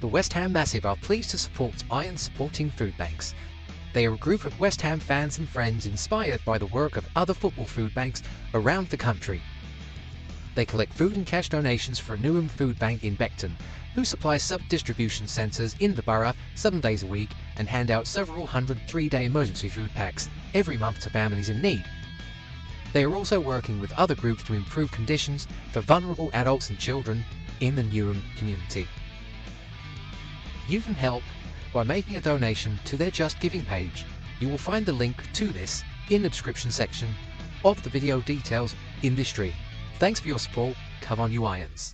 The West Ham Massive are pleased to support Iron Supporting Food Banks. They are a group of West Ham fans and friends inspired by the work of other football food banks around the country. They collect food and cash donations for a Newham Food Bank in Beckton, who supply sub-distribution centres in the borough 7 days a week and hand out several hundred 3-day emergency food packs every month to families in need. They are also working with other groups to improve conditions for vulnerable adults and children in the Newham community. You can help by making a donation to their Just Giving page. You will find the link to this in the description section of the video details in this stream. Thanks for your support. Come on, you Irons.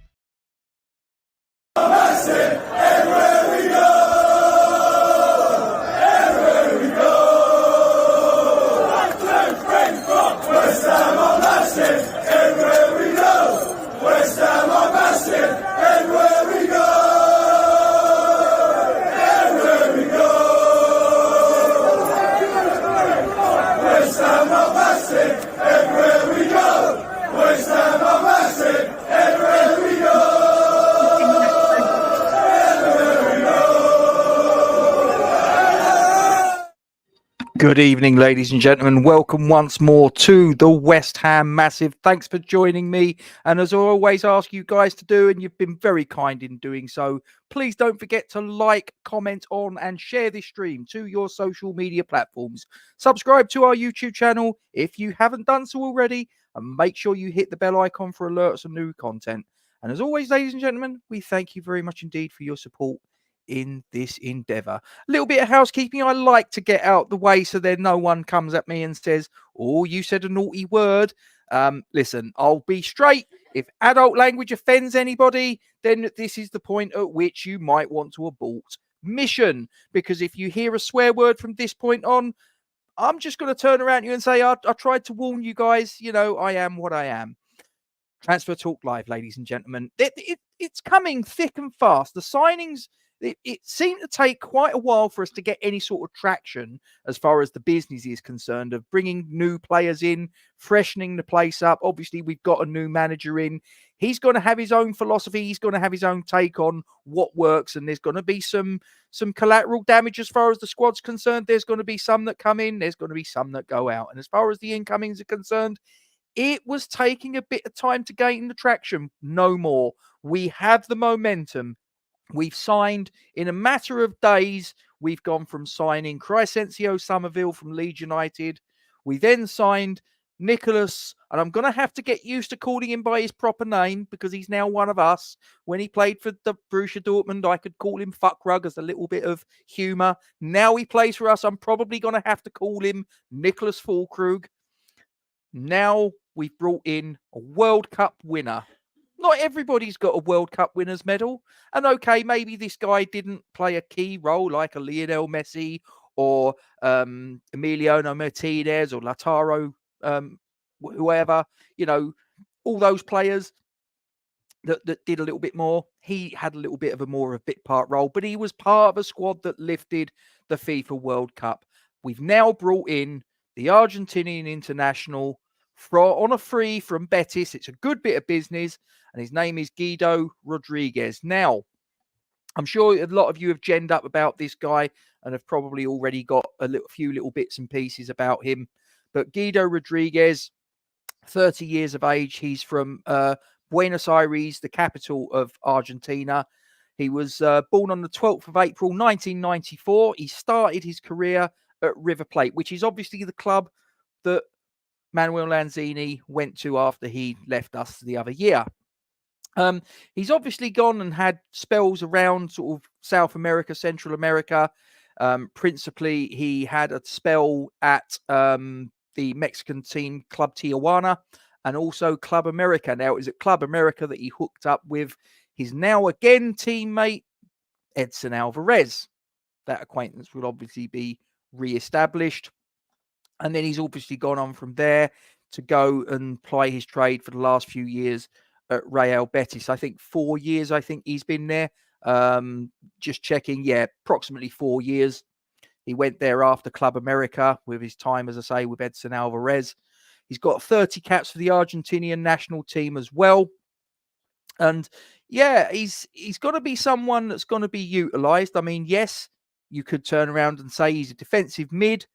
Good evening, ladies and gentlemen. Welcome once more to the West Ham Massive. Thanks for joining me. And as I always ask you guys to do, and you've been very kind in doing so, please don't forget to like, comment on, and share this stream to your social media platforms. Subscribe to our YouTube channel if you haven't done so already, and make sure you hit the bell icon for alerts of new content. And as always, ladies and gentlemen, we thank you very much indeed for your support in this endeavor. A little bit of housekeeping I like to get out the way so that no one comes at me and says, oh, you said a naughty word. Listen, I'll be straight. If adult language offends anybody, then this is the point at which you might want to abort mission. Because if you hear a swear word from this point on, I'm just going to turn around to you and say, I tried to warn you guys, you know, I am what I am. Transfer Talk Live, ladies and gentlemen. It's coming thick and fast. The signings, it seemed to take quite a while for us to get any sort of traction as far as the business is concerned, of bringing new players in, freshening the place up. Obviously, we've got a new manager in. He's going to have his own philosophy. He's going to have his own take on what works, and there's going to be some collateral damage as far as the squad's concerned. There's going to be some that come in. There's going to be some that go out. And as far as the incomings are concerned, it was taking a bit of time to gain the traction. No more. We have the momentum. We've signed in a matter of days. We've gone from signing Crescencio Somerville from Leeds United. We then signed Nicholas, and I'm going to have to get used to calling him by his proper name because he's now one of us. When he played for the Borussia Dortmund, I could call him Fuckrug as a little bit of humour. Now he plays for us. I'm probably going to have to call him Nicholas Fulkrug. Now we've brought in a World Cup winner. Not everybody's got a World Cup winner's medal. And okay, maybe this guy didn't play a key role like a Lionel Messi or Emiliano Martinez or Lautaro, whoever, you know, all those players that did a little bit more. He had a little bit of a bit part role, but he was part of a squad that lifted the FIFA World Cup. We've now brought in the Argentinian international on a free from Betis. It's a good bit of business, and his name is Guido Rodriguez. Now, I'm sure a lot of you have genned up about this guy and have probably already got few little bits and pieces about him. But Guido Rodriguez, 30 years of age. He's from Buenos Aires, the capital of Argentina. He was born on the 12th of April, 1994. He started his career at River Plate, which is obviously the club that Manuel Lanzini went to after he left us the other year. He's obviously gone and had spells around sort of South America, Central America. Principally, he had a spell at the Mexican team Club Tijuana and also Club America. Now, it was at Club America that he hooked up with his now again teammate, Edson Alvarez. That acquaintance will obviously be re-established. And then he's obviously gone on from there to go and ply his trade for the last few years at Real Betis. I think 4 years, he's been there. Just checking. Yeah, approximately 4 years. He went there after Club America with his time, as I say, with Edson Alvarez. He's got 30 caps for the Argentinian national team as well. And yeah, he's got to be someone that's going to be utilised. I mean, yes, you could turn around and say he's a defensive mid,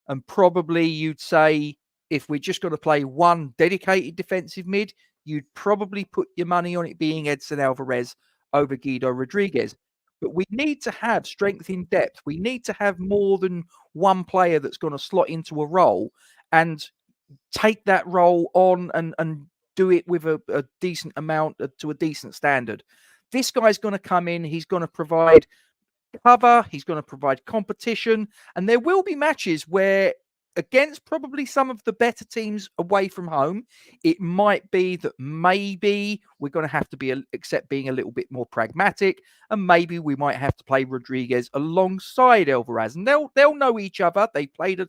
and probably you'd say if we're just going to play one dedicated defensive mid, you'd probably put your money on it being Edson Alvarez over Guido Rodriguez. But we need to have strength in depth. We need to have more than one player that's going to slot into a role and take that role on and do it with a decent amount to a decent standard. This guy's going to come in. He's going to provide cover. He's going to provide competition. And there will be matches where, against probably some of the better teams away from home, it might be that maybe we're going to have to accept being a little bit more pragmatic, and maybe we might have to play Rodriguez alongside Alvarez, and they'll know each other. They played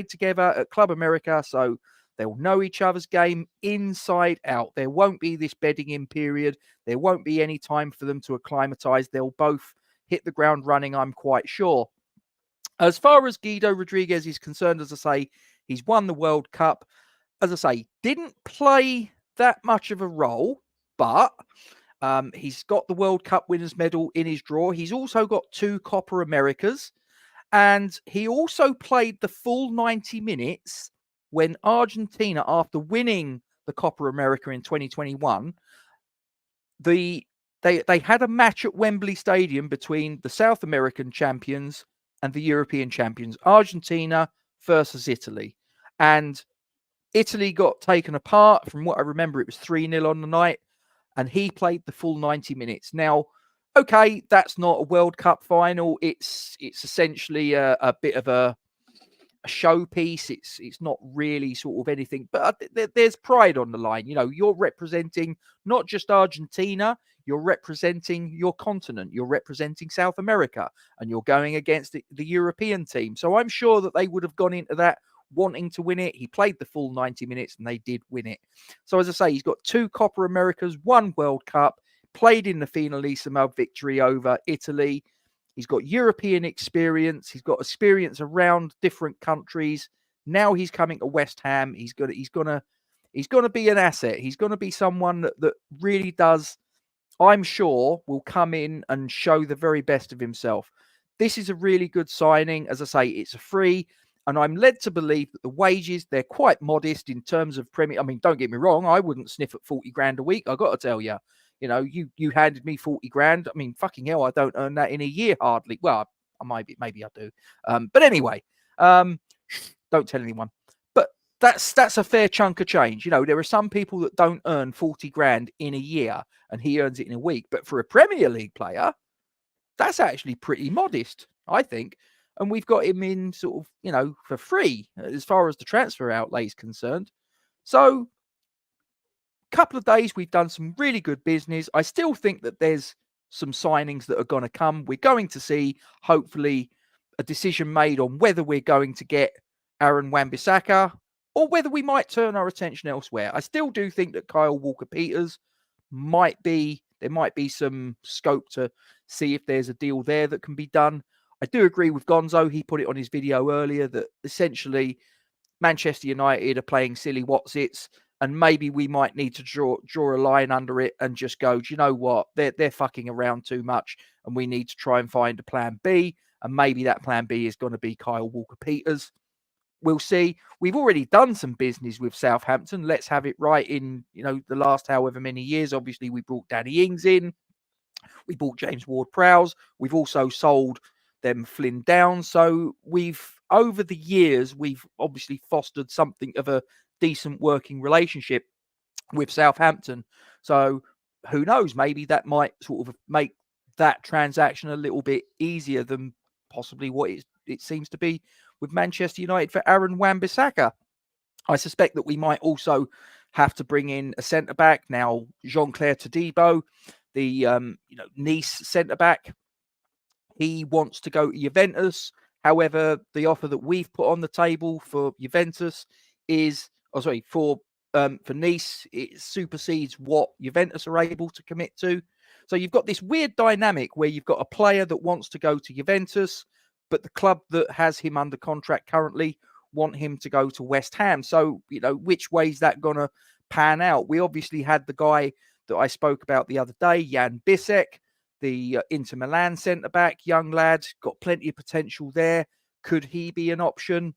together at Club America, so they'll know each other's game inside out. There won't be this bedding in period. There won't be any time for them to acclimatize. They'll both hit the ground running, I'm quite sure. As far as Guido Rodriguez is concerned, as I say, he's won the World Cup. As I say, didn't play that much of a role, but he's got the World Cup winners medal in his drawer. He's also got 2 Copa Americas, and he also played the full 90 minutes when Argentina, after winning the Copa America in 2021, they had a match at Wembley Stadium between the South American champions and the European champions, Argentina versus Italy. And Italy got taken apart. From what I remember, it was 3-0 on the night, and he played the full 90 minutes. Now, okay, that's not a World Cup final. It's essentially a bit of a showpiece. It's not really sort of anything, but there's pride on the line. You know, you're representing not just Argentina, you're representing your continent, you're representing South America, and you're going against the European team. So I'm sure that they would have gone into that wanting to win it. He played the full 90 minutes and they did win it. So as I say, he's got 2 Copa Americas, 1 World Cup, played in the finalissimo victory over Italy. He's got European experience. He's got experience around different countries. Now he's coming to West Ham. He's gonna be an asset. He's gonna be someone that really does, I'm sure, will come in and show the very best of himself. This is a really good signing. As I say, it's a free, and I'm led to believe that the wages, they're quite modest in terms of Premier. I mean, don't get me wrong, I wouldn't sniff at 40 grand a week. I got to tell you. You know, you handed me 40 grand. I mean, fucking hell, I don't earn that in a year hardly. Well, maybe I do. But anyway, don't tell anyone. But that's a fair chunk of change. You know, there are some people that don't earn 40 grand in a year and he earns it in a week. But for a Premier League player, that's actually pretty modest, I think. And we've got him in sort of, you know, for free as far as the transfer outlay is concerned. So couple of days, we've done some really good business. I still think that there's some signings that are going to come. We're going to see, hopefully, a decision made on whether we're going to get Aaron Wan-Bissaka or whether we might turn our attention elsewhere. I still do think that Kyle Walker-Peters there might be some scope to see if there's a deal there that can be done. I do agree with Gonzo. He put it on his video earlier that essentially Manchester United are playing silly whatsits, and maybe we might need to draw a line under it and just go, do you know what? They're fucking around too much, and we need to try and find a plan B. And maybe that plan B is going to be Kyle Walker-Peters. We'll see. We've already done some business with Southampton. Let's have it right in, you know, the last however many years. Obviously, we brought Danny Ings in. We bought James Ward-Prowse. We've also sold them Flynn Downs. So over the years, we've obviously fostered something of a decent working relationship with Southampton. So who knows? Maybe that might sort of make that transaction a little bit easier than possibly what it seems to be with Manchester United for Aaron Wan-Bissaka. I suspect that we might also have to bring in a centre-back. Now, Jean-Claire Todibo, the Nice centre-back, he wants to go to Juventus. However, the offer that we've put on the table for Juventus for Nice, it supersedes what Juventus are able to commit to. So you've got this weird dynamic where you've got a player that wants to go to Juventus, but the club that has him under contract currently want him to go to West Ham. So, you know, which way is that going to pan out? We obviously had the guy that I spoke about the other day, Jan Bisek, the Inter Milan centre-back, young lad, got plenty of potential there. Could he be an option?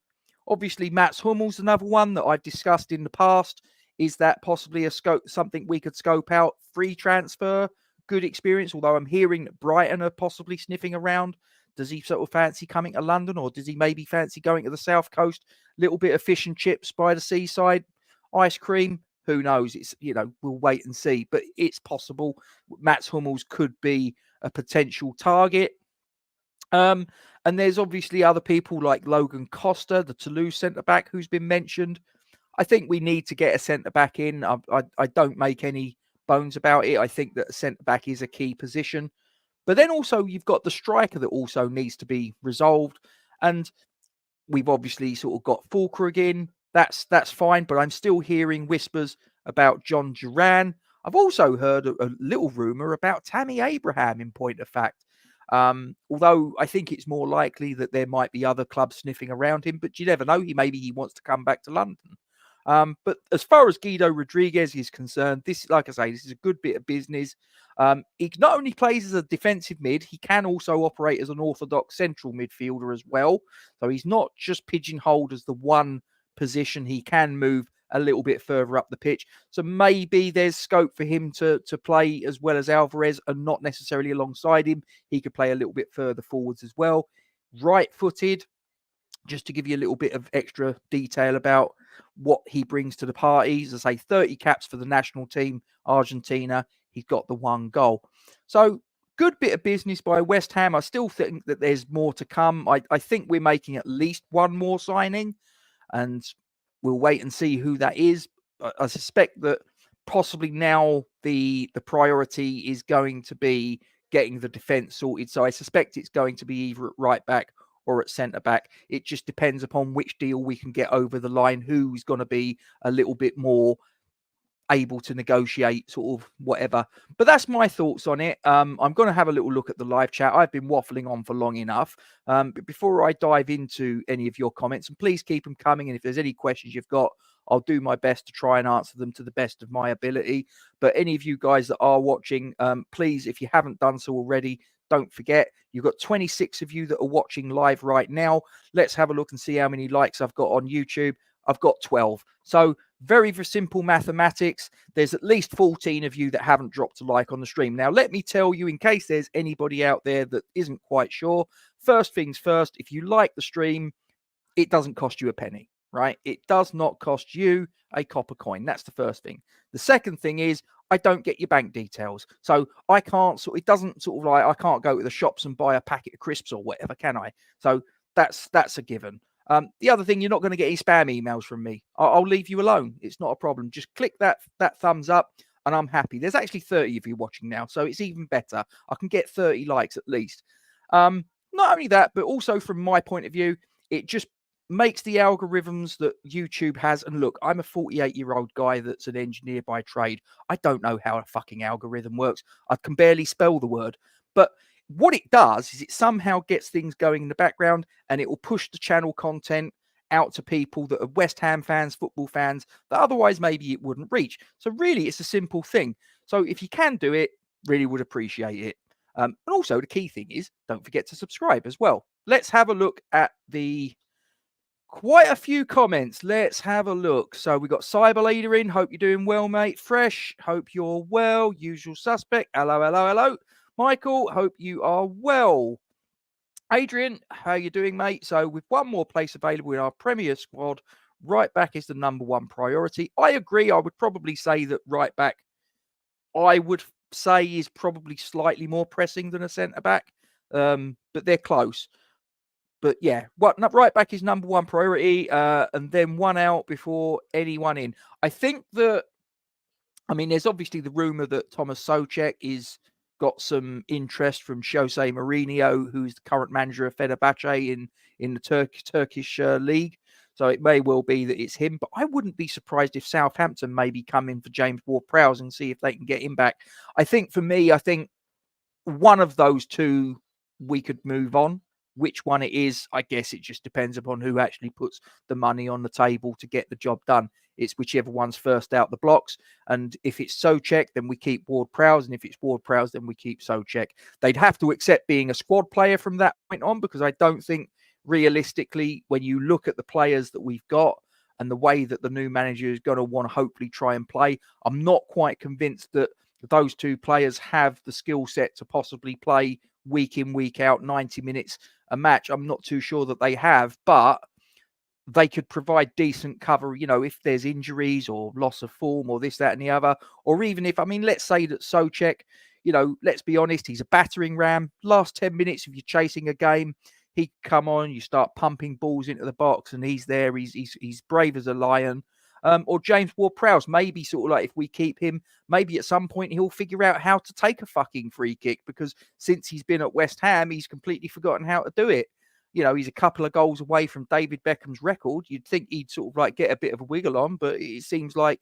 Obviously, Mats Hummel's another one that I've discussed in the past. Is that possibly something we could scope out? Free transfer, good experience, although I'm hearing that Brighton are possibly sniffing around. Does he sort of fancy coming to London, or does he maybe fancy going to the South Coast? Little bit of fish and chips by the seaside, ice cream. Who knows? It's, we'll wait and see. But it's possible Mats Hummels could be a potential target. And there's obviously other people like Logan Costa, the Toulouse centre-back, who's been mentioned. I think we need to get a centre-back in. I don't make any bones about it. I think that a centre-back is a key position. But then also you've got the striker that also needs to be resolved. And we've obviously sort of got Fulkrug in. That's fine. But I'm still hearing whispers about John Duran. I've also heard a little rumour about Tammy Abraham, in point of fact. Although I think it's more likely that there might be other clubs sniffing around him. But you never know. Maybe he wants to come back to London. But as far as Guido Rodriguez is concerned, this, like I say, this is a good bit of business. He not only plays as a defensive mid, he can also operate as an orthodox central midfielder as well. So he's not just pigeonholed as the one position. He can move a little bit further up the pitch. So maybe there's scope for him to play as well as Alvarez and not necessarily alongside him. He could play a little bit further forwards as well. Right-footed, just to give you a little bit of extra detail about what he brings to the party. As I say, 30 caps for the national team, Argentina. He's got the 1 goal. So good bit of business by West Ham. I still think that there's more to come. I think we're making at least one more signing, and we'll wait and see who that is. I suspect that possibly now the priority is going to be getting the defence sorted. So I suspect it's going to be either at right back or at centre back. It just depends upon which deal we can get over the line, who's going to be a little bit more able to negotiate sort of whatever. But that's my thoughts on it. I'm going to have a little look at the live chat. I've been waffling on for long enough. But before I dive into any of your comments, and please keep them coming. And if there's any questions you've got, I'll do my best to try and answer them to the best of my ability. But any of you guys that are watching, please, if you haven't done so already, don't forget, you've got 26 of you that are watching live right now. Let's have a look and see how many likes I've got on YouTube. I've got 12. So very, very simple mathematics. There's at least 14 of you that haven't dropped a like on the stream. Now, let me tell you, in case there's anybody out there that isn't quite sure, first things first, if you like the stream, it doesn't cost you a penny, right? It does not cost you a copper coin. That's the first thing. The second thing is, I don't get your bank details. So I can't it doesn't sort of like, I can't go to the shops and buy a packet of crisps or whatever, can I? So that's a given. The other thing, you're not going to get any spam emails from me. I'll leave you alone. It's not a problem. Just click that thumbs up and I'm happy. There's actually 30 of you watching now, so it's even better. I can get 30 likes at least. Not only that, but also from my point of view, it just makes the algorithms that YouTube has. And look, I'm a 48-year-old guy that's an engineer by trade. I don't know how a fucking algorithm works. I can barely spell the word. But what it does is it somehow gets things going in the background, and it will push the channel content out to people that are West Ham fans, football fans, that otherwise maybe it wouldn't reach. So really, it's a simple thing. So if you can do it, really would appreciate it. And also the key thing is, don't forget to subscribe as well. Let's have a look at quite a few comments. Let's have a look. So we got Cyber Leader in. Hope you're doing well, mate. Fresh. Hope you're well. Usual suspect. Hello, hello, hello. Michael, hope you are well. Adrian, how you doing, mate? So with one more place available in our Premier squad, right back is the number one priority. I agree. I would probably say that right back, I would say, is probably slightly more pressing than a centre back, but they're close. But yeah, right back is number one priority, and then one out before anyone in. I think that, there's obviously the rumour that Thomas Soucek is got some interest from Jose Mourinho, who's the current manager of Fenerbahce in the Turkish league. So it may well be that it's him, but I wouldn't be surprised if Southampton maybe come in for James Ward-Prowse and see if they can get him back. I think for me, one of those two we could move on. Which one it is, I guess it just depends upon who actually puts the money on the table to get the job done. It's whichever one's first out the blocks. And if it's Souček, then we keep Ward-Prowse. And if it's Ward-Prowse, then we keep Souček. They'd have to accept being a squad player from that point on, because I don't think realistically, when you look at the players that we've got and the way that the new manager is going to want to hopefully try and play, I'm not quite convinced that those two players have the skill set to possibly play week in, week out, 90 minutes a match. I'm not too sure that they have, but they could provide decent cover, if there's injuries or loss of form or this, that, and the other. Or even if, let's say that Souček, let's be honest, he's a battering ram. Last 10 minutes, if you're chasing a game, he come on, you start pumping balls into the box and he's there. He's brave as a lion. Or James Ward-Prowse, maybe sort of like if we keep him, maybe at some point he'll figure out how to take a fucking free kick, because since he's been at West Ham, he's completely forgotten how to do it. He's a couple of goals away from David Beckham's record. You'd think he'd sort of like get a bit of a wiggle on, but it seems like,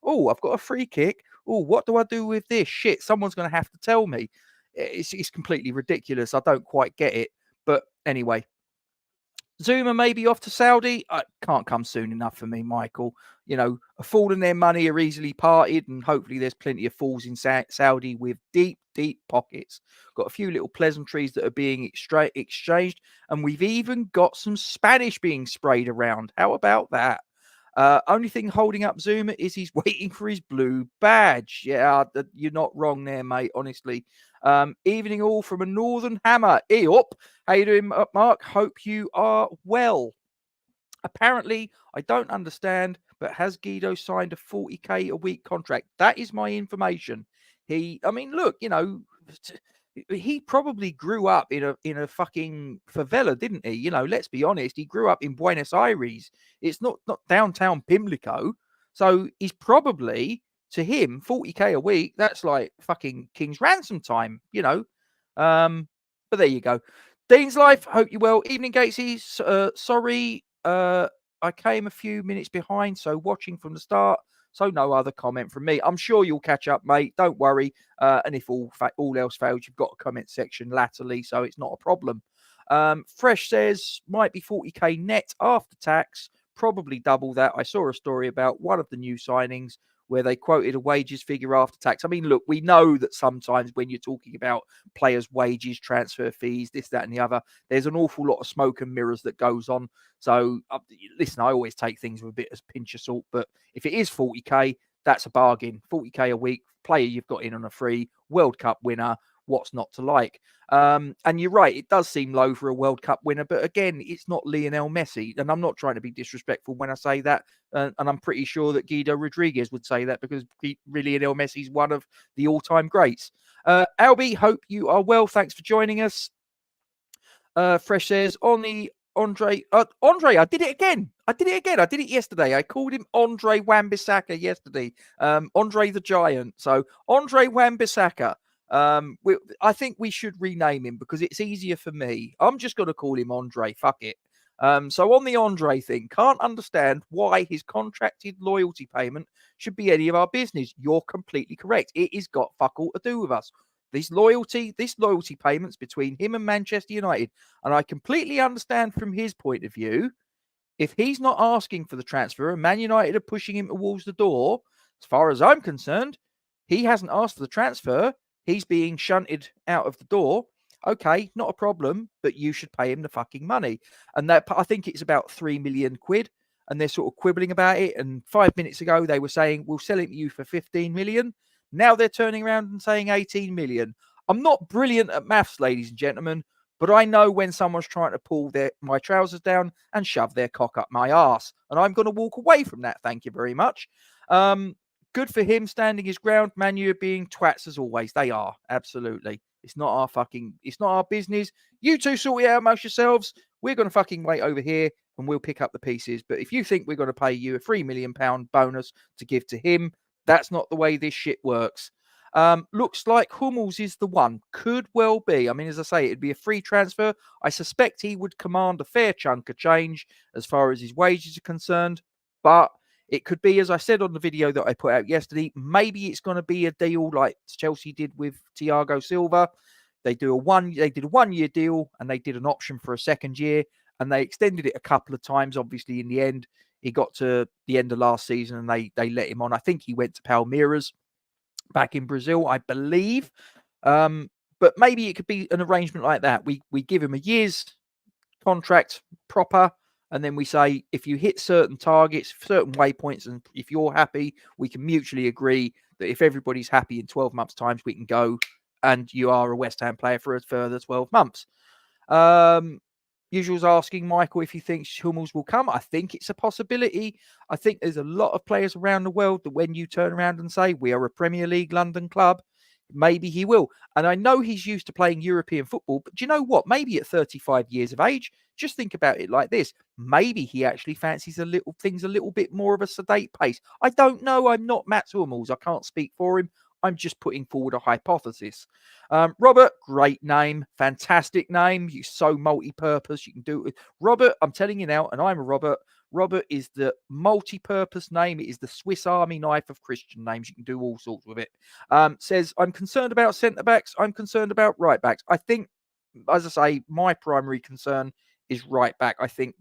oh, I've got a free kick. Oh, what do I do with this? Shit, someone's going to have to tell me. It's completely ridiculous. I don't quite get it. But anyway, Zuma may be off to Saudi. Can't come soon enough for me, Michael. A fool and their money are easily parted, and hopefully there's plenty of fools in Saudi with deep, deep pockets. Got a few little pleasantries that are being exchanged, and we've even got some Spanish being sprayed around. How about that? Only thing holding up Zuma is he's waiting for his blue badge. Yeah, you're not wrong there, mate, honestly. Evening all from a Northern Hammer. Eop. How you doing, Mark? Hope you are well. Apparently, I don't understand, but has Guido signed a 40k a week contract? That is my information. Look, he probably grew up in a fucking favela, didn't he? Let's be honest. He grew up in Buenos Aires. It's not downtown Pimlico. So he's probably, to him, 40k a week, that's like fucking King's ransom time, But there you go. Dean's Life, hope you're well. Evening, Gatesy. Sorry, I came a few minutes behind, so watching from the start. So no other comment from me. I'm sure you'll catch up, mate. Don't worry. And if all else fails, you've got a comment section latterly, so it's not a problem. Fresh says, might be 40k net after tax, probably double that. I saw a story about one of the new signings where they quoted a wages figure after tax. Look, we know that sometimes when you're talking about players' wages, transfer fees, this, that, and the other, there's an awful lot of smoke and mirrors that goes on. So, listen, I always take things with a bit of pinch of salt, but if it is 40k, that's a bargain. 40k a week, player you've got in on a free, World Cup winner, what's not to like? And you're right, it does seem low for a World Cup winner, but again, it's not Lionel Messi, and I'm not trying to be disrespectful when I say that, and I'm pretty sure that Guido Rodriguez would say that, because Lionel Messi's one of the all-time greats. Albie, hope you are well. Thanks for joining us. Fresh says, on the Andre, I did it again. I did it yesterday. I called him Andre Wan-Bissaka yesterday. Andre the Giant. So Andre Wan-Bissaka. I think we should rename him because it's easier for me. I'm just going to call him Andre. Fuck it. So on the Andre thing, can't understand why his contracted loyalty payment should be any of our business. You're completely correct. It has got fuck all to do with us. This loyalty payments between him and Manchester United. And I completely understand from his point of view, if he's not asking for the transfer and Man United are pushing him towards the door, as far as I'm concerned, he hasn't asked for the transfer. He's being shunted out of the door. Okay, not a problem, but you should pay him the fucking money. And that, I think it's about 3 million quid, and they're sort of quibbling about it. And 5 minutes ago, they were saying, we'll sell it to you for 15 million. Now they're turning around and saying 18 million. I'm not brilliant at maths, ladies and gentlemen, but I know when someone's trying to pull my trousers down and shove their cock up my arse. And I'm going to walk away from that. Thank you very much. Good for him standing his ground. Man U being twats as always. They are. Absolutely. It's not our business. You two sort it out amongst yourselves. We're going to fucking wait over here and we'll pick up the pieces. But if you think we're going to pay you a £3 million bonus to give to him, that's not the way this shit works. Looks like Hummels is the one. Could well be. As I say, it'd be a free transfer. I suspect he would command a fair chunk of change as far as his wages are concerned. But it could be, as I said on the video that I put out yesterday, maybe it's going to be a deal like Chelsea did with Thiago Silva. They did a 1 year deal, and they did an option for a second year, and they extended it a couple of times. Obviously, in the end, he got to the end of last season, and they let him on. I think he went to Palmeiras back in Brazil, I believe. But maybe it could be an arrangement like that. We give him a year's contract proper, and then we say, if you hit certain targets, certain waypoints, and if you're happy, we can mutually agree that if everybody's happy in 12 months' time, we can go and you are a West Ham player for a further 12 months. Usual's asking Michael if he thinks Hummels will come. I think it's a possibility. I think there's a lot of players around the world that when you turn around and say, we are a Premier League London club, maybe he will. And I know he's used to playing European football, but do you know what? Maybe at 35 years of age, just think about it like this. Maybe he actually fancies things a little bit more of a sedate pace. I don't know. I'm not Matt Hummels. I can't speak for him. I'm just putting forward a hypothesis. Robert, great name. Fantastic name. You're so multi-purpose. You can do it with Robert. I'm telling you now, and I'm a Robert. Robert is the multi-purpose name. It is the Swiss Army knife of Christian names. You can do all sorts with it. Says, I'm concerned about centre-backs. I'm concerned about right-backs. I think, as I say, my primary concern is right-back. I think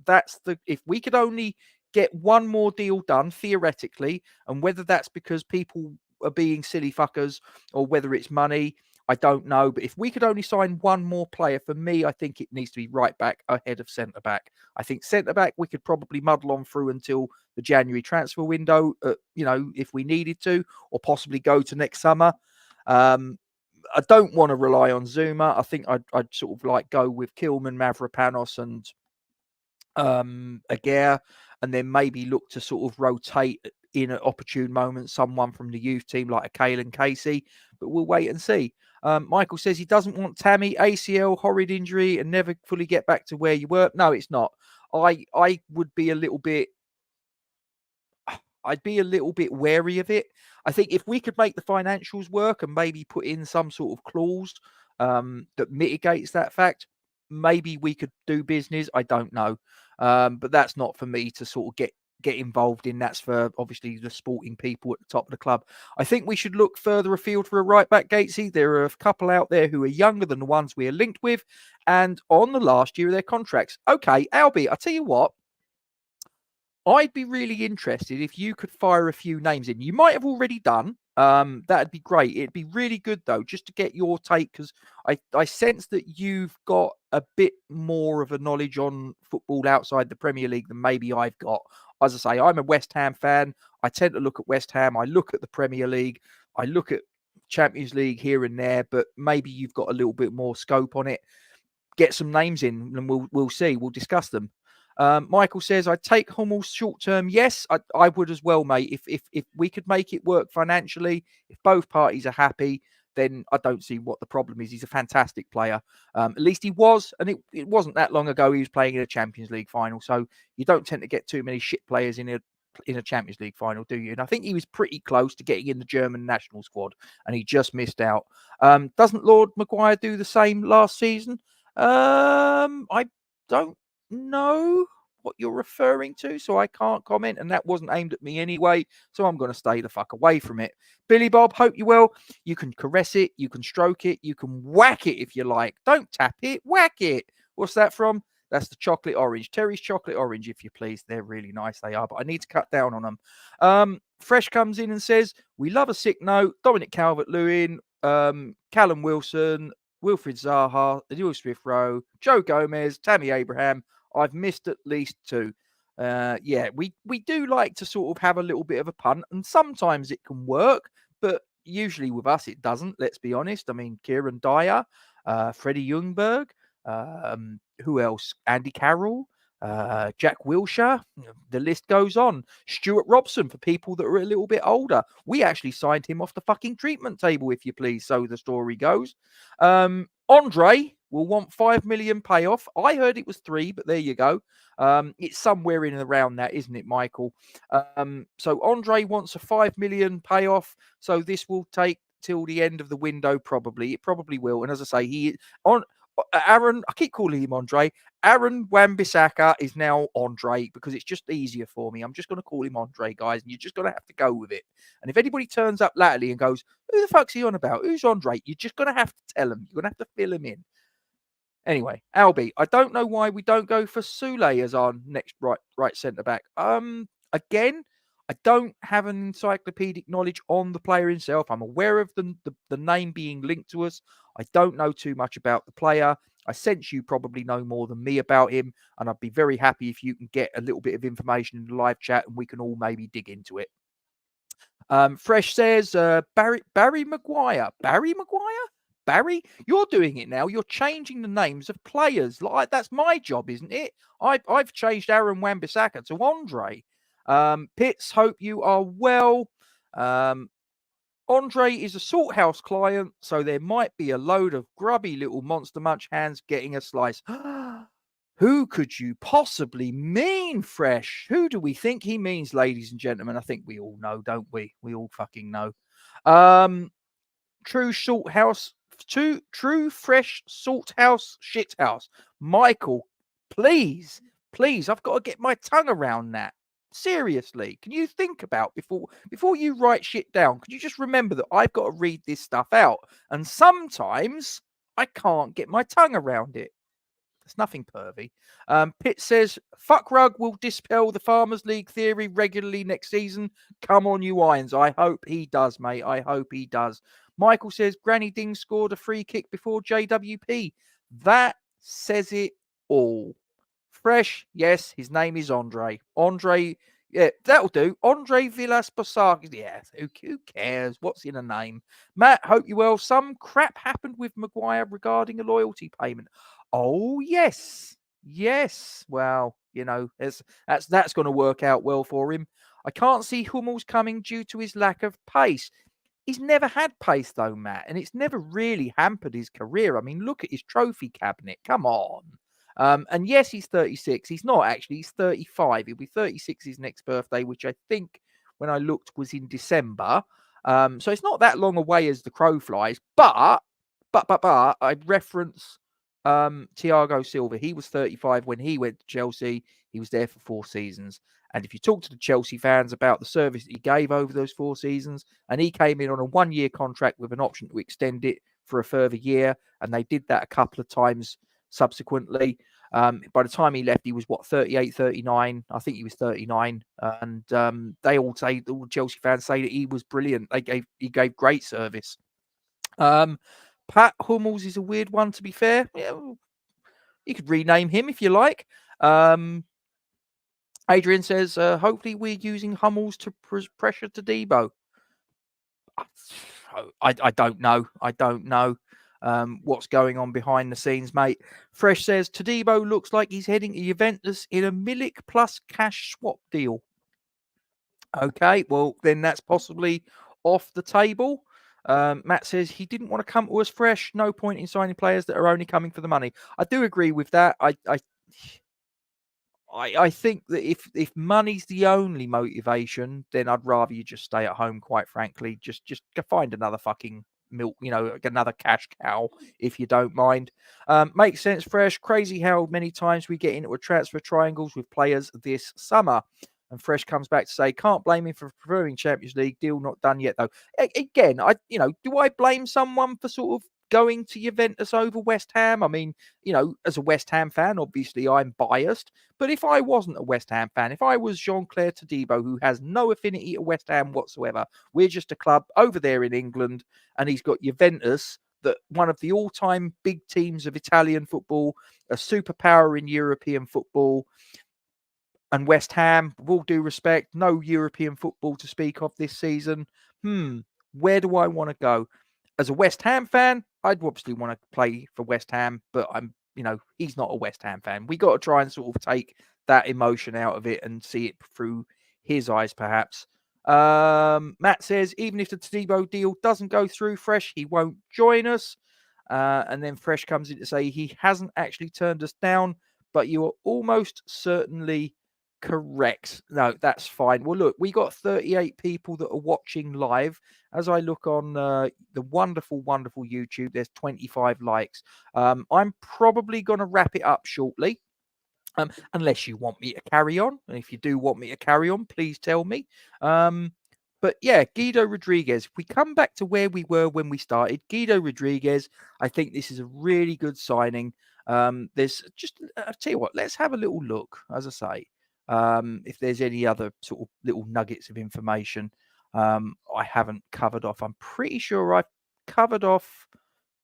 if we could only get one more deal done, theoretically, and whether that's because people are being silly fuckers or whether it's money, I don't know. But if we could only sign one more player, for me, I think it needs to be right back ahead of centre back. I think centre back we could probably muddle on through until the January transfer window, if we needed to, or possibly go to next summer. I don't want to rely on Zuma. I think I'd sort of like go with Kilman, Mavropanos, and Aguirre, and then maybe look to sort of rotate in an opportune moment someone from the youth team like a Kalen Casey, but we'll wait and see. Michael says he doesn't want Tammy, ACL, horrid injury, and never fully get back to where you were. No, it's not. I would be a little bit. I'd be a little bit wary of it. I think if we could make the financials work and maybe put in some sort of clause that mitigates that fact, maybe we could do business. I don't know. But that's not for me to sort of get involved in. That's for obviously the sporting people at the top of the club. I think we should look further afield for a right back, Gatesy. There are a couple out there who are younger than the ones we are linked with and on the last year of their contracts. Okay, Albie, I'll tell you what. I'd be really interested if you could fire a few names in. You might have already done. That'd be great. It'd be really good, though, just to get your take, because I sense that you've got a bit more of a knowledge on football outside the Premier League than maybe I've got. As I say, I'm a West Ham fan. I tend to look at West Ham. I look at the Premier League. I look at Champions League here and there, but maybe you've got a little bit more scope on it. Get some names in, and we'll see. We'll discuss them. Michael says, I'd take Hummels short term. Yes, I would as well, mate. If we could make it work financially, if both parties are happy, then I don't see what the problem is. He's a fantastic player. At least he was, and it wasn't that long ago he was playing in a Champions League final. So you don't tend to get too many shit players in a Champions League final, do you? And I think he was pretty close to getting in the German national squad, and he just missed out. Doesn't Lord Maguire do the same last season? I don't know what you're referring to, so I can't comment, and that wasn't aimed at me anyway, so I'm going to stay the fuck away from it. Billy Bob, hope you well. You can caress it, you can stroke it, you can whack it if you like. Don't tap it, whack it. What's that from? That's the chocolate orange. Terry's chocolate orange, if you please. They're really nice, they are, but I need to cut down on them. Fresh comes in and says, we love a sick note. Dominic Calvert-Lewin, Callum Wilson, Wilfried Zaha, Adil Smith-Rowe, Joe Gomez, Tammy Abraham. I've missed at least two. We do like to sort of have a little bit of a punt, and sometimes it can work, but usually with us it doesn't, let's be honest. I mean, Kieran Dyer, Freddie Ljungberg, who else? Andy Carroll, Jack Wilshere, the list goes on. Stuart Robson, for people that are a little bit older. We actually signed him off the fucking treatment table, if you please, so the story goes. Andre will want 5 million payoff. I heard it was 3, but there you go. It's somewhere in and around that, isn't it, Michael? So Andre wants a 5 million payoff. So this will take till the end of the window, probably. It probably will. And as I say, Aaron, I keep calling him Andre. Aaron Wan-Bissaka is now Andre because it's just easier for me. I'm just going to call him Andre, guys, and you're just going to have to go with it. And if anybody turns up latterly and goes, who the fuck's he on about? Who's Andre? You're just going to have to tell them. You're going to have to fill him in. Anyway, Albie, I don't know why we don't go for Sule as our next right centre back. Again, I don't have an encyclopedic knowledge on the player himself. I'm aware of the name being linked to us. I don't know too much about the player. I sense you probably know more than me about him, and I'd be very happy if you can get a little bit of information in the live chat and we can all maybe dig into it. Fresh says Barry Maguire. Barry Maguire? Barry, you're doing it now. You're changing the names of players. Like that's my job, isn't it? I've changed Aaron Wan-Bissaka to Andre. Pitts, hope you are well. Andre is a Salthouse client, so there might be a load of grubby little monster munch hands getting a slice. Who could you possibly mean, Fresh? Who do we think he means, ladies and gentlemen? I think we all know, don't we? We all fucking know. True fresh Salthouse shithouse. Michael, please, I've got to get my tongue around that. Seriously, can you think about before you write shit down? Could you just remember that I've got to read this stuff out, and sometimes I can't get my tongue around it. It's nothing pervy. Pitt says, fuck Rug will dispel the Farmers League theory regularly next season. Come on, you Irons. I hope he does, mate. I hope he does. Michael says, Granny Ding scored a free kick before JWP. That says it all. Fresh, yes, his name is Andre. Andre, yeah, that'll do. Andre Villas-Boas. Yeah, who cares? What's in a name? Matt, hope you well. Some crap happened with Maguire regarding a loyalty payment. Oh, yes. Yes. Well, you know, that's going to work out well for him. I can't see Hummels coming due to his lack of pace. He's never had pace, though, Matt, and it's never really hampered his career. I mean, look at his trophy cabinet. Come on. And yes, he's 36. He's not actually. He's 35. He'll be 36 his next birthday, which I think, when I looked, was in December. So it's not that long away as the crow flies. But I'd reference Thiago Silva. He was 35 when he went to Chelsea. He was there for 4 seasons. And if you talk to the Chelsea fans about the service that he gave over those 4 seasons, and he came in on a 1-year contract with an option to extend it for a further year, and they did that a couple of times subsequently. By the time he left, he was 38, 39. I think he was 39. And they all say, all the Chelsea fans say that he was brilliant. He gave great service. Pat Hummels is a weird one, to be fair. Yeah, you could rename him if you like. Adrian says, hopefully we're using Hummels to pressure to Debo. I don't know. I don't know what's going on behind the scenes, mate. Fresh says, Todibo looks like he's heading to Juventus in a Milik plus cash swap deal. Okay, well, then that's possibly off the table. Matt says he didn't want to come to us, Fresh. No point in signing players that are only coming for the money. I do agree with that. I think that if money's the only motivation, then I'd rather you just stay at home, quite frankly. Just find another fucking milk, another cash cow, if you don't mind. Makes sense, Fresh. Crazy how many times we get into a transfer triangles with players this summer. And Fresh comes back to say, can't blame him for preferring Champions League. Deal not done yet, though. Again, do I blame someone for sort of going to Juventus over West Ham? I mean, as a West Ham fan, obviously I'm biased. But if I wasn't a West Ham fan, if I was Jean-Claire Todibo, who has no affinity to West Ham whatsoever, we're just a club over there in England, and he's got Juventus, that one of the all-time big teams of Italian football, a superpower in European football, and West Ham, with all due respect, no European football to speak of this season. Where do I want to go? As a West Ham fan, I'd obviously want to play for West Ham, but he's not a West Ham fan. We got to try and sort of take that emotion out of it and see it through his eyes, perhaps. Matt says, even if the Todibo deal doesn't go through, Fresh, he won't join us. And then Fresh comes in to say he hasn't actually turned us down, but you are almost certainly Correct. No, that's fine. Well, look, we got 38 people that are watching live. As I look on the wonderful, wonderful YouTube, there's 25 likes. I'm probably going to wrap it up shortly. Unless you want me to carry on. And if you do want me to carry on, please tell me. But yeah, Guido Rodriguez. If we come back to where we were when we started, Guido Rodriguez, I think this is a really good signing. There's just, I'll tell you what, let's have a little look, as I say, if there's any other sort of little nuggets of information I haven't covered off. I'm pretty sure I've covered off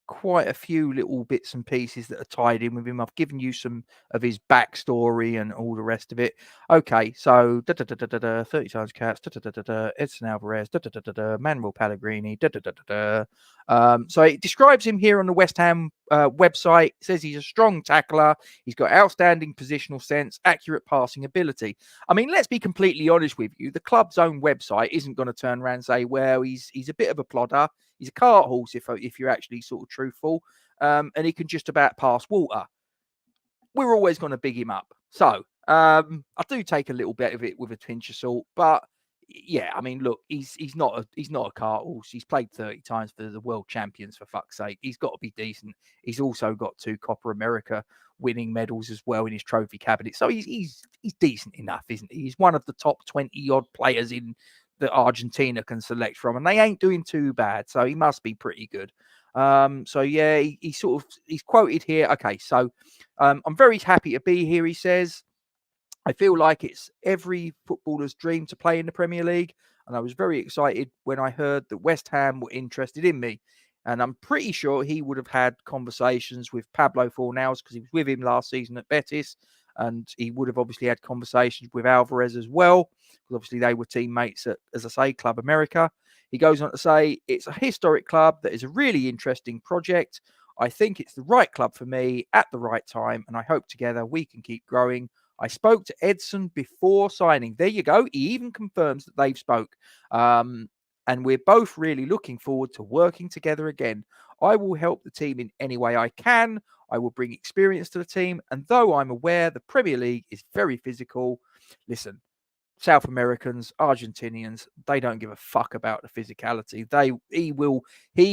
quite a few little bits and pieces that are tied in with him. I've given you some of his backstory and all the rest of it. Okay, so 30 times cats, Edson Alvarez, Manuel Pellegrini, so it describes him here on the West Ham website. It says he's a strong tackler. He's got outstanding positional sense, accurate passing ability. I mean, let's be completely honest with you. The club's own website isn't going to turn around and say, well, he's a bit of a plodder. He's a cart horse, if you're actually sort of truthful, and he can just about pass water. We're always going to big him up. So I do take a little bit of it with a pinch of salt, but yeah, I mean, look, he's not a cart horse. He's played 30 times for the world champions, for fuck's sake. He's got to be decent. He's also got 2 Copa America winning medals as well in his trophy cabinet. So he's decent enough, isn't he? He's one of the top 20 odd players in that Argentina can select from, and they ain't doing too bad, so he must be pretty good. So yeah, he's quoted here. Okay, so I'm very happy to be here, he says. I feel like it's every footballer's dream to play in the Premier League, and I was very excited when I heard that West Ham were interested in me. And I'm pretty sure he would have had conversations with Pablo Fornals because he was with him last season at Betis, and he would have obviously had conversations with Alvarez as well, because obviously they were teammates at, as I say, Club America. He goes on to say, it's a historic club that is a really interesting project. I think it's the right club for me at the right time, and I hope together we can keep growing. I spoke to Edson before signing. There you go. He even confirms that they've spoke. And we're both really looking forward to working together again. I will help the team in any way I can. I will bring experience to the team. And though I'm aware the Premier League is very physical, listen, South Americans, Argentinians, they don't give a fuck about the physicality. He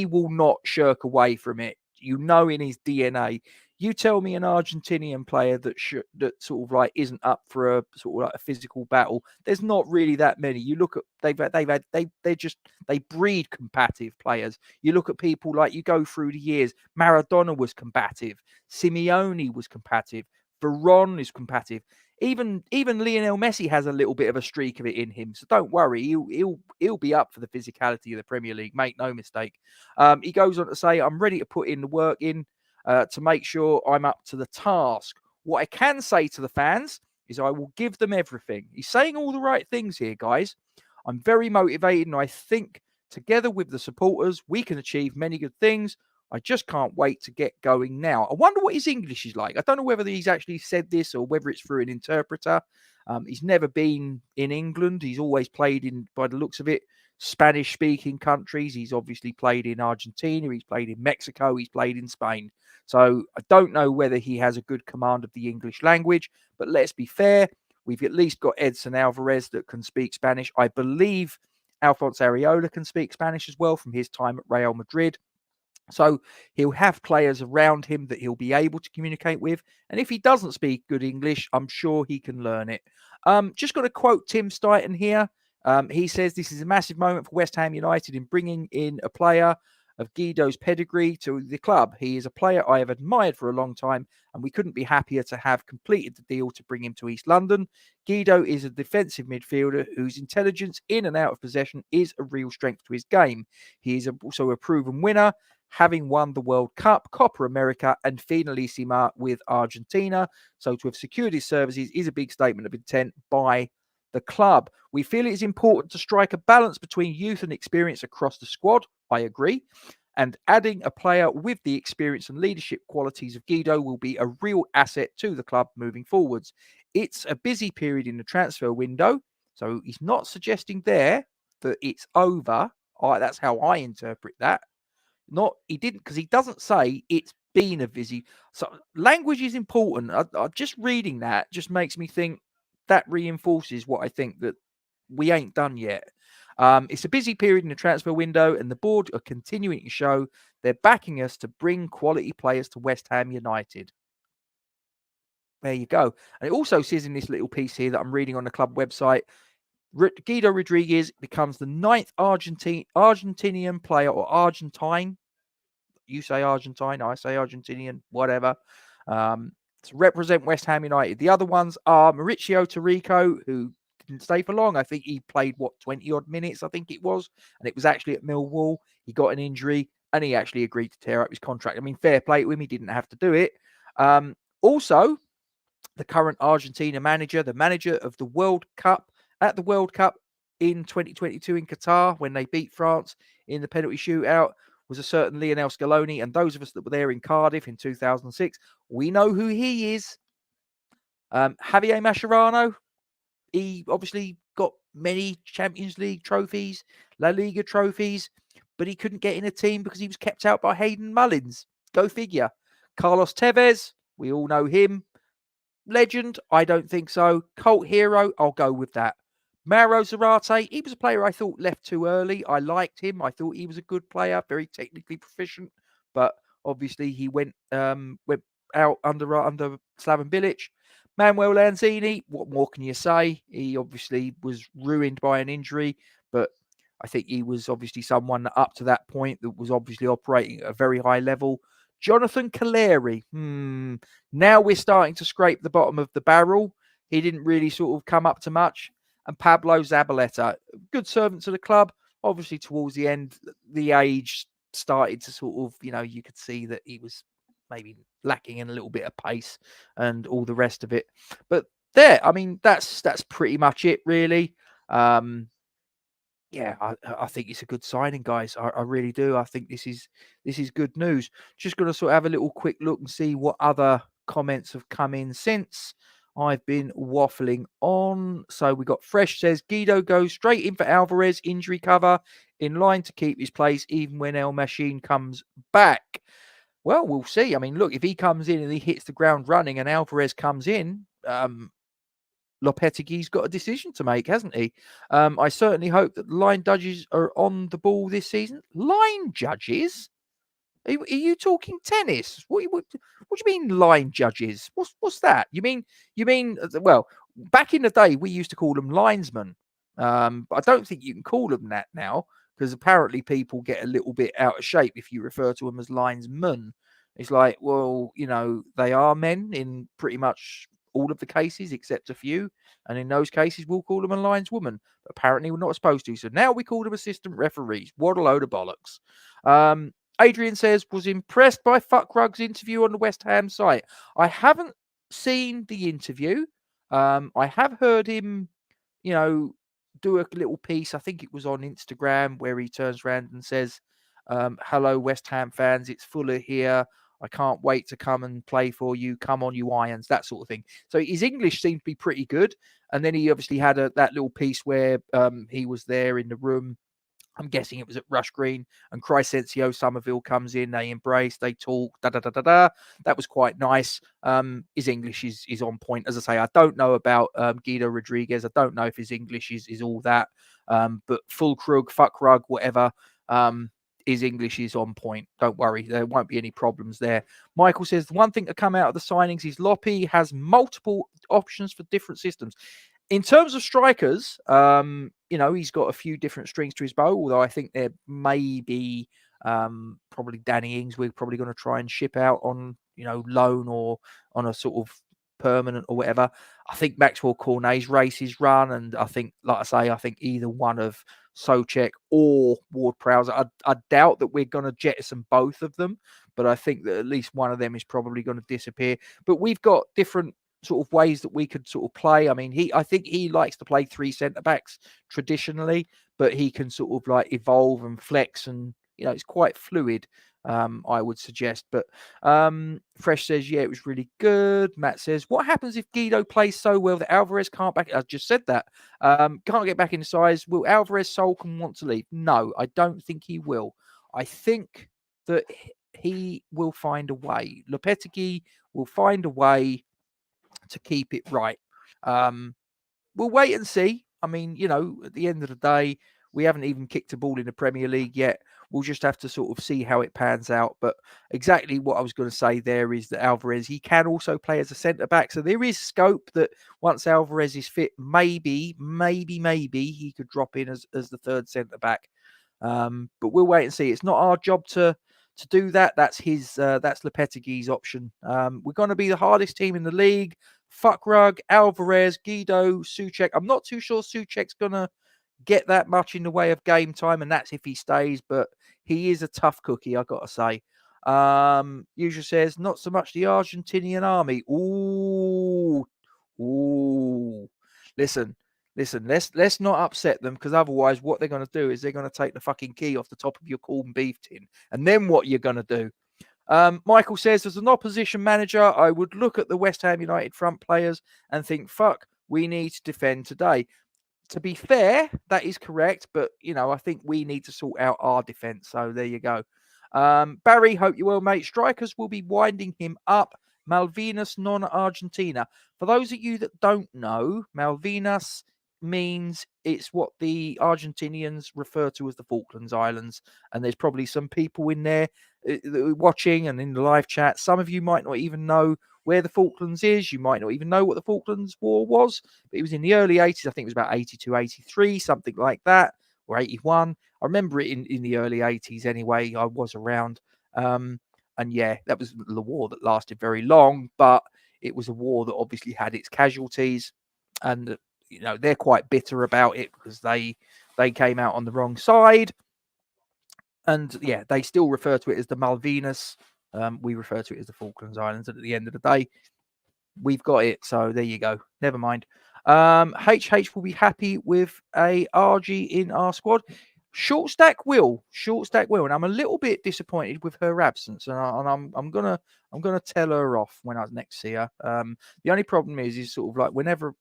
will not shirk away from it. You know, in his DNA. You tell me an Argentinian player that sort of like isn't up for a sort of like a physical battle. There's not really that many. You look at they breed combative players. You look at people like you go through the years. Maradona was combative. Simeone was combative. Veron is combative. Even Lionel Messi has a little bit of a streak of it in him. So don't worry, he'll be up for the physicality of the Premier League. Make no mistake. He goes on to say, I'm ready to put in the work in to make sure I'm up to the task. What I can say to the fans is I will give them everything. He's saying all the right things here, guys. I'm very motivated, and I think together with the supporters, we can achieve many good things. I just can't wait to get going now. I wonder what his English is like. I don't know whether he's actually said this or whether it's through an interpreter. He's never been in England. He's always played in, by the looks of it, Spanish-speaking countries. He's obviously played in Argentina. He's played in Mexico. He's played in Spain. So I don't know whether he has a good command of the English language. But let's be fair. We've at least got Edson Alvarez that can speak Spanish. I believe Alphonse Areola can speak Spanish as well from his time at Real Madrid. So he'll have players around him that he'll be able to communicate with. And if he doesn't speak good English, I'm sure he can learn it. Just got to quote Tim Stuyton here. He says, this is a massive moment for West Ham United in bringing in a player of Guido's pedigree to the club. He is a player I have admired for a long time, and we couldn't be happier to have completed the deal to bring him to East London. Guido is a defensive midfielder whose intelligence in and out of possession is a real strength to his game. He is also a proven winner, having won the World Cup, Copa America, and Finalissima with Argentina. So to have secured his services is a big statement of intent by the club. We feel it is important to strike a balance between youth and experience across the squad. I agree. And adding a player with the experience and leadership qualities of Guido will be a real asset to the club moving forwards. It's a busy period in the transfer window. So he's not suggesting there that it's over. That's how I interpret that. He didn't, because he doesn't say it's been a busy. So language is important. Just reading that just makes me think that reinforces what I think, that we ain't done yet. It's a busy period in the transfer window, and the board are continuing to show they're backing us to bring quality players to West Ham United. There you go. And it also says in this little piece here that I'm reading on the club website, Guido Rodriguez becomes the 9th Argentinian player, or Argentine. You say Argentine, I say Argentinian, whatever. To represent West Ham United. The other ones are Mauricio Tarrico, who didn't stay for long. I think he played, 20 odd minutes, I think it was. And it was actually at Millwall. He got an injury and he actually agreed to tear up his contract. I mean, fair play to him. He didn't have to do it. Also, the current Argentina manager, the manager of the World Cup, at the World Cup in 2022 in Qatar, when they beat France in the penalty shootout, was a certain Lionel Scaloni. And those of us that were there in Cardiff in 2006, we know who he is. Javier Mascherano, he obviously got many Champions League trophies, La Liga trophies, but he couldn't get in a team because he was kept out by Hayden Mullins. Go figure. Carlos Tevez, we all know him. Legend? I don't think so. Cult hero? I'll go with that. Mauro Zarate, he was a player I thought left too early. I liked him. I thought he was a good player, very technically proficient, but obviously he went out under Slaven Bilic. Manuel Lanzini, what more can you say? He obviously was ruined by an injury, but I think he was obviously someone up to that point that was obviously operating at a very high level. Jonathan Calleri. Now we're starting to scrape the bottom of the barrel. He didn't really sort of come up to much. And Pablo Zabaleta, good servant to the club. Obviously, towards the end, the age started to sort of, you could see that he was maybe lacking in a little bit of pace and all the rest of it. But there, I mean, that's pretty much it, really. Yeah, I think it's a good signing, guys. I really do. I think this is good news. Just going to sort of have a little quick look and see what other comments have come in since I've been waffling on. So we got Fresh says Guido goes straight in for Alvarez, injury cover, in line to keep his place even when El Machine comes back. Well, we'll see. I mean, look, if he comes in and he hits the ground running and Alvarez comes in, Lopetegui's got a decision to make, hasn't he? I certainly hope that the line judges are on the ball this season. Line judges? Are you talking tennis? What do you mean line judges? What's that? You mean well, back in the day we used to call them linesmen. But I don't think you can call them that now, because apparently people get a little bit out of shape if you refer to them as linesmen. It's like, well, they are men in pretty much all of the cases except a few, and in those cases we'll call them a lineswoman. But apparently we're not supposed to, so now we call them assistant referees. What a load of bollocks. Adrian says, was impressed by Fuckrug's interview on the West Ham site. I haven't seen the interview. I have heard him, do a little piece. I think it was on Instagram, where he turns around and says, hello, West Ham fans. It's Fuller here. I can't wait to come and play for you. Come on, you Irons, that sort of thing. So his English seemed to be pretty good. And then he obviously had that little piece where he was there in the room. I'm guessing it was at Rush Green, and Crescencio Somerville comes in. They embrace, they talk, da-da-da-da-da. That was quite nice. His English is on point. As I say, I don't know about Guido Rodriguez. I don't know if his English is all that. But Fulkrug, Fuckrug, whatever, his English is on point. Don't worry. There won't be any problems there. Michael says, the one thing to come out of the signings is Loppy has multiple options for different systems. In terms of strikers, he's got a few different strings to his bow, although I think there may be probably Danny Ings we're probably going to try and ship out on, loan or on a sort of permanent or whatever. I think Maxwell Cornet's race is run, and I think, like I say, I think either one of Souček or Ward-Prowse, I doubt that we're going to jettison both of them, but I think that at least one of them is probably going to disappear. But we've got different sort of ways that we could sort of play. I mean, I think he likes to play 3 centre backs traditionally, but he can sort of like evolve and flex, and it's quite fluid, I would suggest. But Fresh says, yeah, it was really good. Matt says, what happens if Guido plays so well that Alvarez can't back? I just said that. Can't get back in size. Will Alvarez sulk and want to leave? No, I don't think he will. I think that he will find a way. Lopetegui will find a way to keep it right. we'll wait and see. I mean, at the end of the day, we haven't even kicked a ball in the Premier League yet. We'll just have to sort of see how it pans out. But exactly what I was going to say there is that Alvarez, he can also play as a centre back. So there is scope that once Alvarez is fit, maybe he could drop in as the third centre back. But we'll wait and see. It's not our job to do that. That's that's Lopetegui's option. We're going to be the hardest team in the league. Fuck Rug, Alvarez, Guido, Souček. I'm not too sure Souček's going to get that much in the way of game time, and that's if he stays, but he is a tough cookie, I got to say. Usual says, not so much the Argentinian army. Ooh. Listen, let's not upset them, because otherwise what they're going to do is they're going to take the fucking key off the top of your corned beef tin. And then what you're going to do? Michael says, as an opposition manager, I would look at the West Ham United front players and think, fuck, we need to defend today. To be fair, that is correct, but I think we need to sort out our defense. So there you go. Barry, hope you're well, mate. Strikers will be winding him up. Malvinas non Argentina. For those of you that don't know, Malvinas means it's what the Argentinians refer to as the Falklands Islands. And there's probably some people in there watching and in the live chat. Some of you might not even know where the Falklands is. You might not even know what the Falklands War was. But it was in the early 80s. I think it was about 82, 83, something like that, or 81. I remember it in the early 80s anyway. I was around. And yeah, that was the war that lasted very long, but it was a war that obviously had its casualties. And, they're quite bitter about it because they came out on the wrong side. And yeah, they still refer to it as the Malvinas. We refer to it as the Falklands Islands. And at the end of the day, we've got it. So there you go. Never mind. HH will be happy with a RG in our squad. Short stack will, and I'm a little bit disappointed with her absence, and I'm gonna tell her off when I next see her. The only problem is sort of like whenever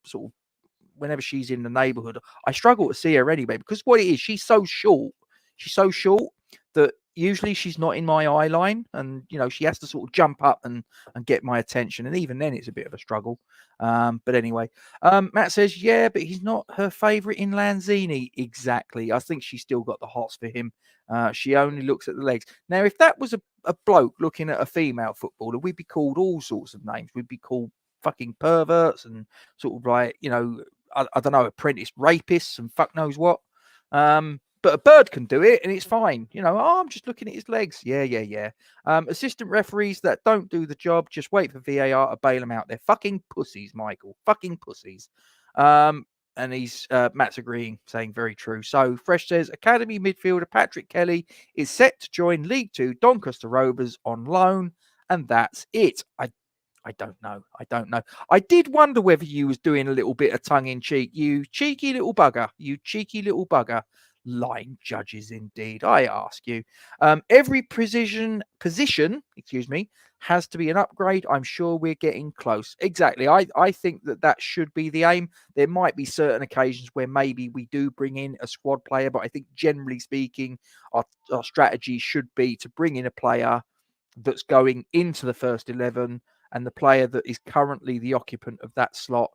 she's in the neighbourhood, I struggle to see her anyway, because what it is, she's so short that usually she's not in my eye line, and she has to sort of jump up and get my attention, and even then it's a bit of a struggle. But anyway, Matt says, yeah, but he's not her favourite in Lanzini. Exactly. I think she's still got the hots for him. She only looks at the legs. Now, if that was a bloke looking at a female footballer, we'd be called all sorts of names. We'd be called fucking perverts and sort of like, I don't know, apprentice rapists and fuck knows what. But a bird can do it and it's fine. I'm just looking at his legs. Yeah. Assistant referees that don't do the job, just wait for VAR to bail them out. They're fucking pussies, Michael. Fucking pussies. And Matt's agreeing, saying very true. So Fresh says, Academy midfielder Patrick Kelly is set to join League Two Doncaster Rovers on loan. And that's it. I don't know. I did wonder whether you was doing a little bit of tongue in cheek. You cheeky little bugger. Lying judges, indeed. I ask you. Every position, has to be an upgrade. I'm sure we're getting close. Exactly. I think that should be the aim. There might be certain occasions where maybe we do bring in a squad player, but I think generally speaking, our strategy should be to bring in a player that's going into the first 11, and the player that is currently the occupant of that slot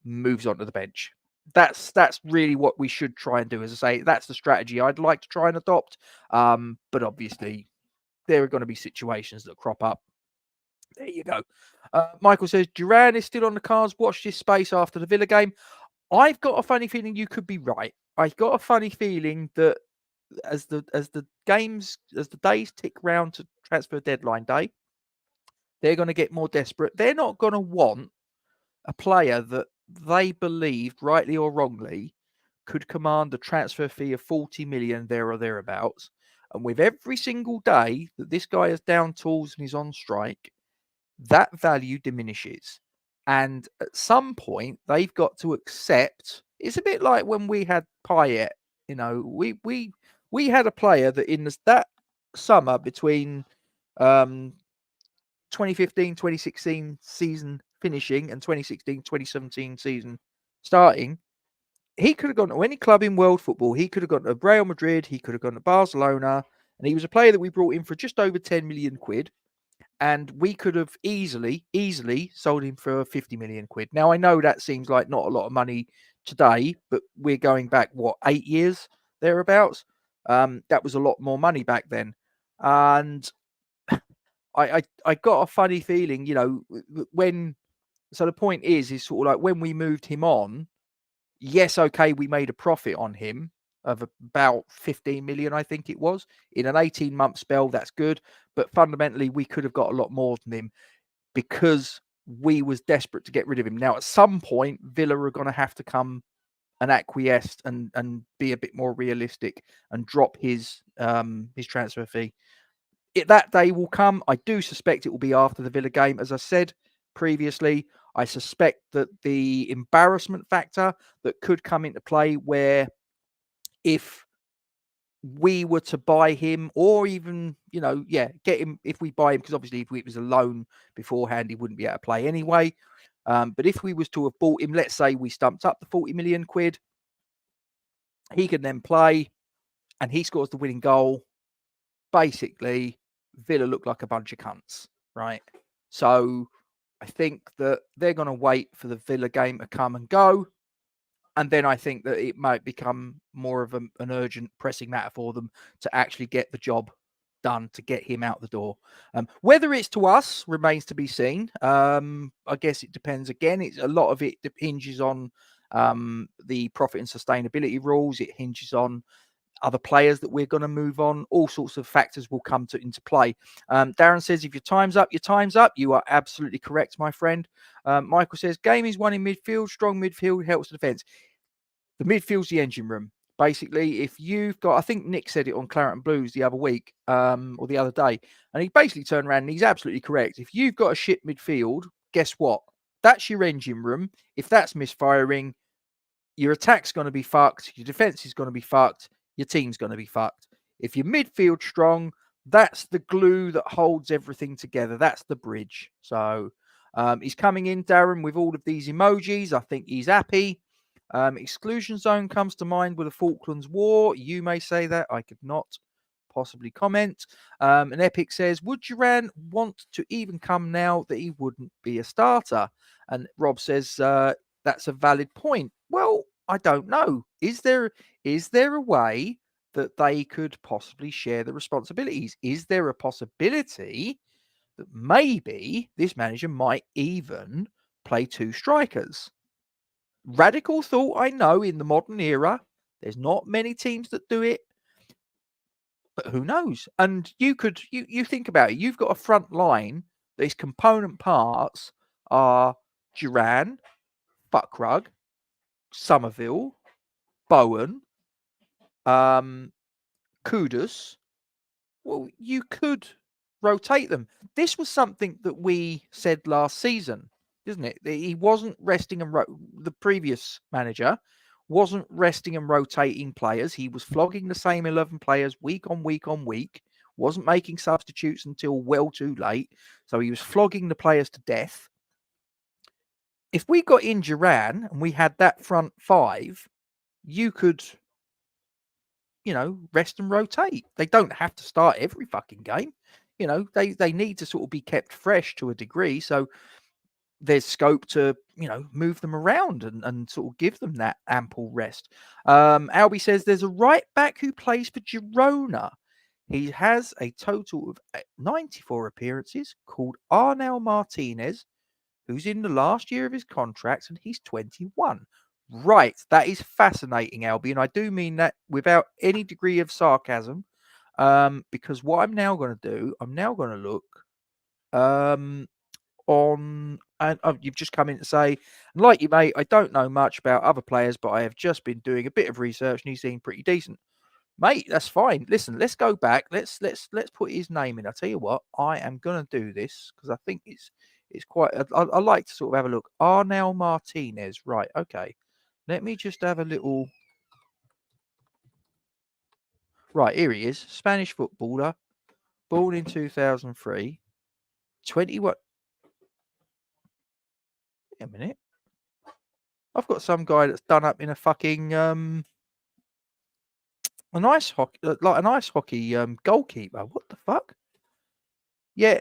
moves onto the bench. That's really what we should try and do. As I say, that's the strategy I'd like to try and adopt. But obviously, there are going to be situations that crop up. There you go. Michael says, Duran is still on the cards. Watch this space after the Villa game. I've got a funny feeling you could be right. I've got a funny feeling that as the days tick round to transfer deadline day, they're going to get more desperate. They're not going to want a player that they believed, rightly or wrongly, could command a transfer fee of 40 million there or thereabouts. And with every single day that this guy is down tools and is on strike, that value diminishes. And at some point, they've got to accept. It's a bit like when we had Payet. We had a player that in that summer between 2015, 2016 season finishing and 2016, 2017 season starting, he could have gone to any club in world football. He could have gone to Real Madrid. He could have gone to Barcelona. And he was a player that we brought in for just over 10 million quid. And we could have easily sold him for 50 million quid. Now, I know that seems like not a lot of money today, but we're going back, 8 years thereabouts. That was a lot more money back then. And I got a funny feeling, so the point is sort of like when we moved him on, yes, okay, we made a profit on him of about 15 million, I think it was, in an 18-month spell. That's good. But fundamentally, we could have got a lot more than him because we was desperate to get rid of him. Now, at some point, Villa are going to have to come and acquiesce and be a bit more realistic and drop his transfer fee. That day will come. I do suspect it will be after the Villa game. As I said previously, I suspect that the embarrassment factor that could come into play, where if we were to buy him, or even, get him, if we buy him, because obviously if it was a loan beforehand, he wouldn't be able to play anyway. But if we was to have bought him, let's say we stumped up the 40 million quid, he can then play and he scores the winning goal. Basically, Villa look like a bunch of cunts, right? So I think that they're going to wait for the Villa game to come and go. And then I think that it might become more of an urgent pressing matter for them to actually get the job done, to get him out the door. Whether it's to us remains to be seen. I guess it depends. Again, it's a lot of it hinges on the profit and sustainability rules. It hinges on other players that we're going to move on. All sorts of factors will come into play. Darren says, if your time's up, your time's up. You are absolutely correct, my friend. Michael says, game is won in midfield. Strong midfield helps the defence. The midfield's the engine room. Basically, if you've got, I think Nick said it on Claret and Blues the other week, or the other day, and he basically turned around and he's absolutely correct. If you've got a shit midfield, guess what? That's your engine room. If that's misfiring, your attack's going to be fucked. Your defence is going to be fucked. Your team's going to be fucked. If your midfield's strong, that's the glue that holds everything together. That's the bridge. So he's coming in, Darren, with all of these emojis. I think he's happy. Exclusion zone comes to mind with the Falklands War. You may say that. I could not possibly comment. And Epic says, would Duran want to even come now that he wouldn't be a starter? And Rob says, that's a valid point. Well, I don't know. Is there a way that they could possibly share the responsibilities? Is there a possibility that maybe this manager might even play two strikers? Radical thought, I know, in the modern era. There's not many teams that do it, but who knows? And you think about it. You've got a front line. These component parts are Duran, Buckrug, Somerville, Bowen, Kudus. Well, you could rotate them. This was something that we said last season, isn't it? He wasn't resting and the previous manager wasn't resting and rotating players. He was flogging the same 11 players week on week on week. Wasn't making substitutes until well too late. So he was flogging the players to death. If we got in Duran and we had that front five, you could, rest and rotate. They don't have to start every fucking game. They need to sort of be kept fresh to a degree. So there's scope to, move them around and sort of give them that ample rest. Albie says there's a right back who plays for Girona. He has a total of 94 appearances, called Arnel Martinez, who's in the last year of his contract, and he's 21. Right, that is fascinating, Albie, and I do mean that without any degree of sarcasm, because what I'm now going to do, I'm now going to look on, and you've just come in to say, like you, mate, I don't know much about other players, but I have just been doing a bit of research, and he seemed pretty decent. Mate, that's fine. Listen, let's go back. Let's put his name in. I'll tell you what, I am going to do this because I think it's quite. I like to sort of have a look. Arnel Martinez, right? Okay, let me just have a little. Right, here he is, Spanish footballer, born in 2003, 21. Wait a minute, I've got some guy that's done up in a fucking an ice hockey goalkeeper. What the fuck? Yeah,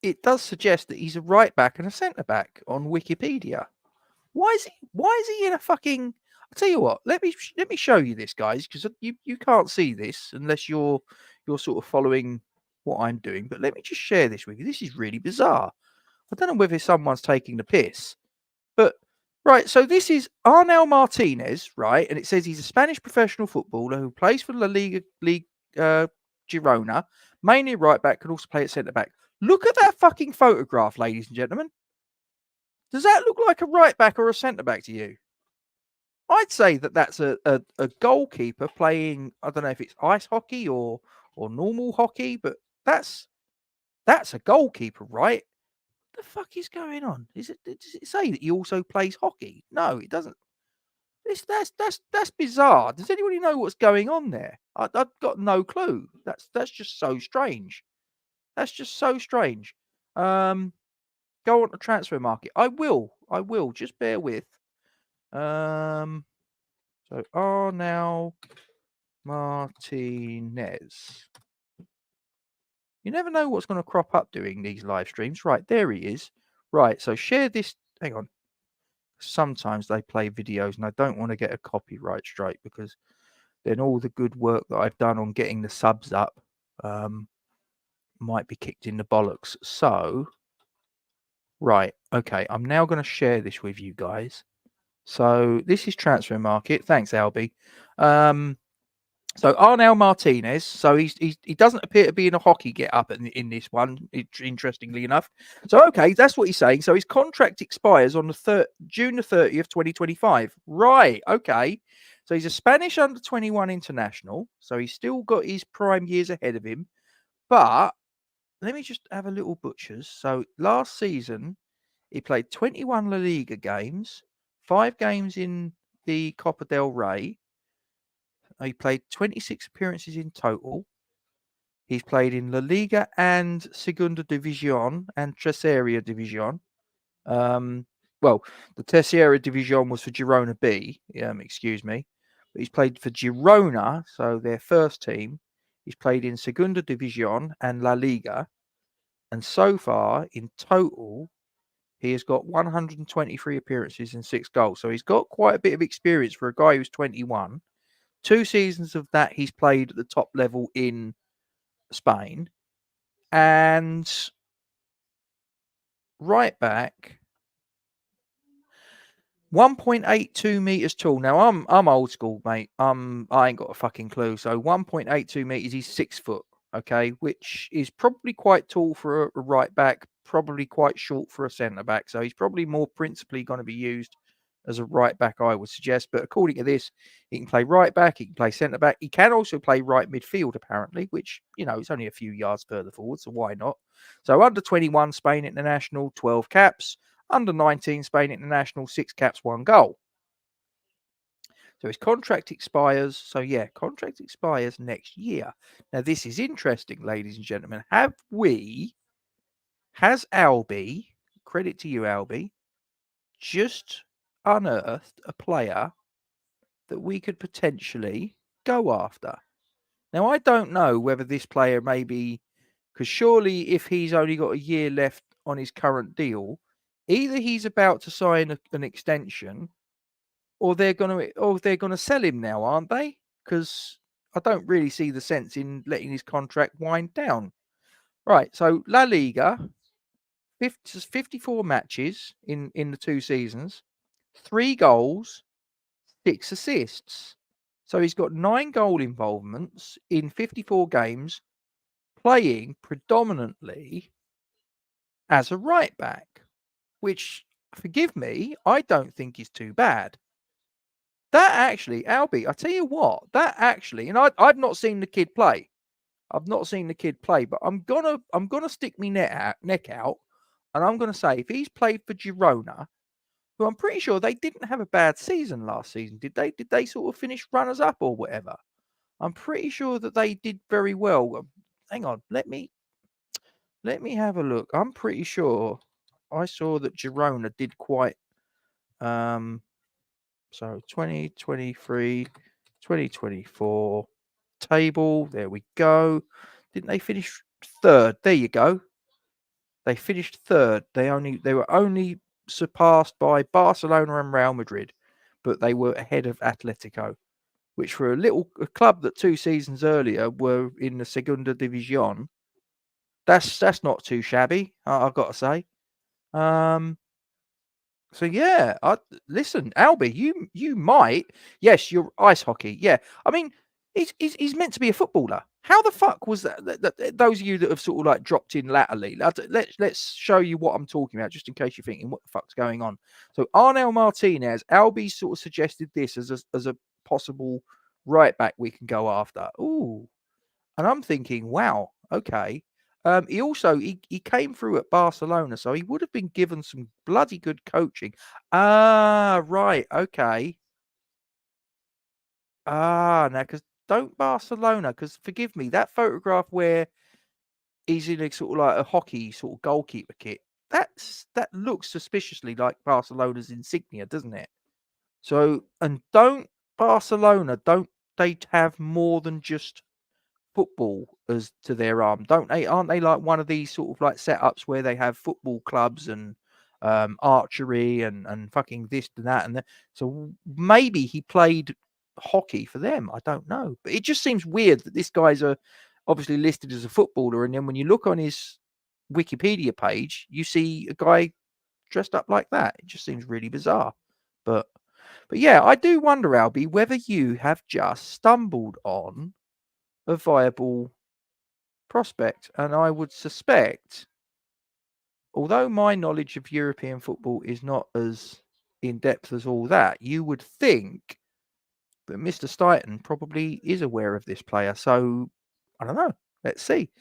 it does suggest that he's a right back and a centre back on Wikipedia. Why is he in a fucking? I'll tell you what. Let me show you this, guys, because you can't see this unless you're sort of following what I'm doing. But let me just share this with you. This is really bizarre. I don't know whether someone's taking the piss, but right. So this is Arnel Martinez, right? And it says he's a Spanish professional footballer who plays for La Liga Girona, mainly right back, can also play at centre back. Look at that fucking photograph, ladies and gentlemen. Does that look like a right back or a centre back to you? I'd say that that's a goalkeeper playing. I don't know if it's ice hockey or normal hockey, but that's a goalkeeper, right? What the fuck is going on? Does it say that he also plays hockey? No, it doesn't. That's bizarre. Does anybody know what's going on there? I've got no clue. That's just so strange. That's just so strange. Go on to transfer market. I will. Just bear with. So Arnel Martinez. You never know what's going to crop up doing these live streams. Right, there he is. Right, so share this. Hang on. Sometimes they play videos and I don't want to get a copyright strike because then all the good work that I've done on getting the subs up might be kicked in the bollocks. So, right, okay, I'm now going to share this with you guys. So this is transfer market. Thanks, Albie. So Arnel Martinez. So he doesn't appear to be in a hockey get up in this one. Interestingly enough. So okay, that's what he's saying. So his contract expires on the June the 30th, 2025. Right. Okay. So he's a Spanish under 21 international. So he's still got his prime years ahead of him. But let me just have a little butchers. So last season he played 21 La Liga games, 5 games in the Copa del Rey. He played 26 appearances in total. He's played in La Liga and Segunda División and Tercera División. Well, the Tercera División was for Girona B, excuse me. But he's played for Girona, so their first team. He's played in Segunda División and La Liga. And so far, in total, he has got 123 appearances and 6 goals. So he's got quite a bit of experience for a guy who's 21. 2 seasons of that he's played at the top level in Spain. And right back, 1.82 meters tall. Now I'm old school, mate. I ain't got a fucking clue. So 1.82 meters, he's 6 foot. Okay, which is probably quite tall for a right back, probably quite short for a centre back. So he's probably more principally going to be used as a right back, I would suggest. But according to this, he can play right back, he can play centre back, he can also play right midfield, apparently, which, you know, it's only a few yards further forward, so why not? So under 21 Spain international, 12 caps. Under 19 Spain international, 6 caps, 1 goal. So his contract expires. So yeah, contract expires next year. Now this is interesting, ladies and gentlemen. Has Albie, credit to you, Albie, just unearthed a player that we could potentially go after? Now I don't know whether this player maybe, because surely if he's only got a year left on his current deal, either he's about to sign an extension, or they're gonna sell him now, aren't they? Because I don't really see the sense in letting his contract wind down. Right, so La Liga, 54 matches in the 2 seasons, 3 goals, 6 assists. So he's got 9 goal involvements in 54 games, playing predominantly as a right back, which, forgive me, I don't think is too bad. That actually, Albie, I tell you what, that actually, and I've not seen the kid play. I've not seen the kid play, but I'm gonna stick my neck out, and I'm gonna say if he's played for Girona, who I'm pretty sure they didn't have a bad season last season, did they? Did they sort of finish runners up or whatever? I'm pretty sure that they did very well. Hang on, let me have a look. I'm pretty sure I saw that Girona did quite. So 2023, 2024 table. There we go. Didn't they finish 3rd? There you go. They finished 3rd. They were only surpassed by Barcelona and Real Madrid. but they were ahead of Atletico, which for a club that 2 seasons earlier were in the Segunda División, that's not too shabby, I've got to say. So yeah, listen, Albie, you might. Yes, you're ice hockey. Yeah, I mean, he's meant to be a footballer. How the fuck was that? Those of you that have sort of like dropped in latterly, let's show you what I'm talking about, just in case you're thinking what the fuck's going on. So Arnel Martinez, Albie sort of suggested this as a possible right back we can go after. Ooh, and I'm thinking, wow, okay. He also he came through at Barcelona, so he would have been given some bloody good coaching. Ah, right, okay. Now because don't Barcelona, because forgive me, that photograph where he's in a sort of like a hockey sort of goalkeeper kit, that looks suspiciously like Barcelona's insignia, doesn't it? So, and don't they have more than just football as to their arm, don't they? Aren't they like one of these sort of like setups where they have football clubs and archery and fucking this and that and that? So maybe he played hockey for them. I don't know, but it just seems weird that this guy's obviously listed as a footballer, and then when you look on his Wikipedia page, you see a guy dressed up like that. It just seems really bizarre. But yeah, I do wonder, Albie, whether you have just stumbled on a viable prospect. And I would suspect, although my knowledge of European football is not as in depth as all that, you would think that Mr. Stighton probably is aware of this player. So I don't know. Let's see.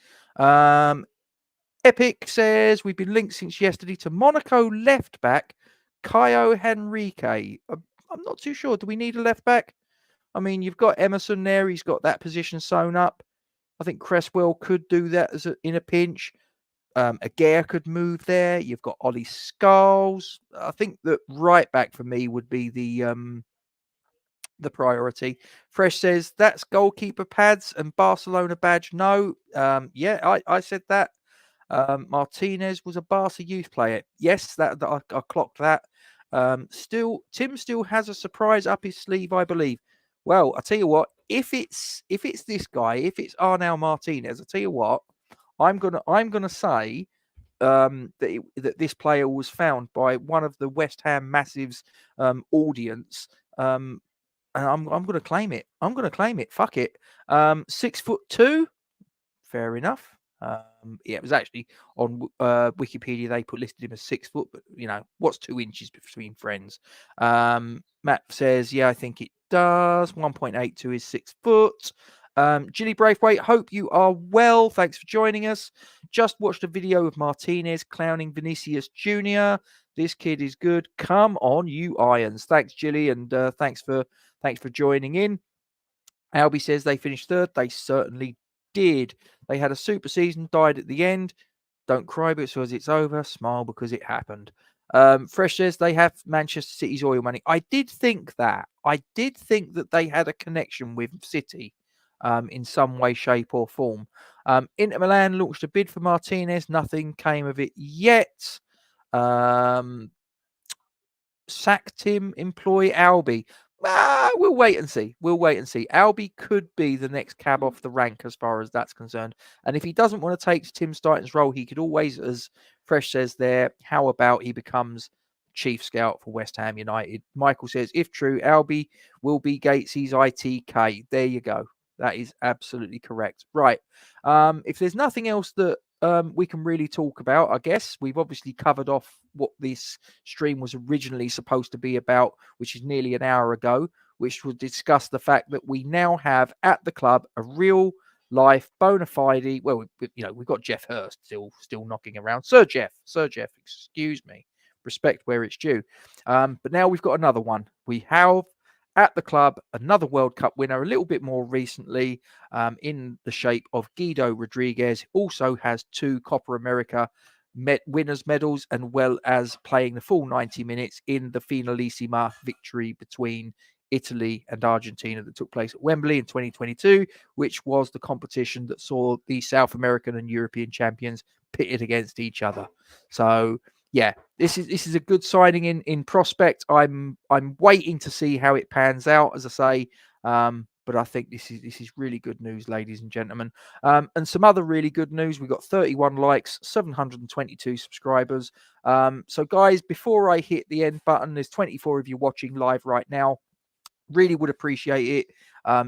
Epic says we've been linked since yesterday to Monaco left back Caio Henrique. I'm not too sure. Do we need a left back? I mean, you've got Emerson there. He's got that position sewn up. I think Cresswell could do that in a pinch. Aguirre could move there. You've got Ollie Scholes. I think that right back for me would be the priority. Fresh says that's goalkeeper pads and Barcelona badge. No, yeah, I said that. Martinez was a Barca youth player. Yes, that I clocked that. Tim still has a surprise up his sleeve, I believe. Well, I tell you what, if it's this guy, if it's Arnel Martinez, I tell you what, I'm gonna say that this player was found by one of the West Ham Massive's audience, and I'm gonna claim it. I'm gonna claim it. Fuck it. 6'2", fair enough. Yeah, it was actually on Wikipedia. They listed him as 6 foot, but what's 2 inches between friends? Matt says, yeah, I think it does. 1.82 is 6 foot. Gilly Braithwaite, hope you are well. Thanks for joining us. Just watched a video of Martinez clowning Vinicius Jr. This kid is good. Come on, you irons. Thanks, Gilly, and thanks for joining in. Albie says they finished third. They certainly did. They had a super season, died at the end. Don't cry because it's over. Smile because it happened. Fresh says they have Manchester City's oil money. I did think that. I did think that they had a connection with City in some way, shape, or form. Inter Milan launched a bid for Martinez. Nothing came of it yet. Sacked him, employ Albie. We'll wait and see. Albie could be the next cab off the rank as far as that's concerned. And if he doesn't want to take Tim Stighton's role, he could always, as Fresh says there, how about he becomes chief scout for West Ham United? Michael says, if true, Albie will be Gates's ITK. There you go. That is absolutely correct. Right. If there's nothing else that we can really talk about, I guess we've obviously covered off what this stream was originally supposed to be about, which is nearly an hour ago, which would discuss the fact that we now have at the club a real life bona fide. Well, we've got Jeff Hurst still knocking around. Sir Jeff, excuse me, respect where it's due. But now we've got another one. We have at the club another World Cup winner, a little bit more recently, in the shape of Guido Rodriguez. Also has 2 Copa America winners medals, and well as playing the full 90 minutes in the Finalissima victory between Italy and Argentina that took place at Wembley in 2022, which was the competition that saw the South American and European champions pitted against each other. So yeah, this is a good signing in prospect. I'm waiting to see how it pans out, as I say. But I think this is really good news, ladies and gentlemen. And some other really good news: we got 31 likes, 722 subscribers. So guys, before I hit the end button, there's 24 of you watching live right now. Really would appreciate it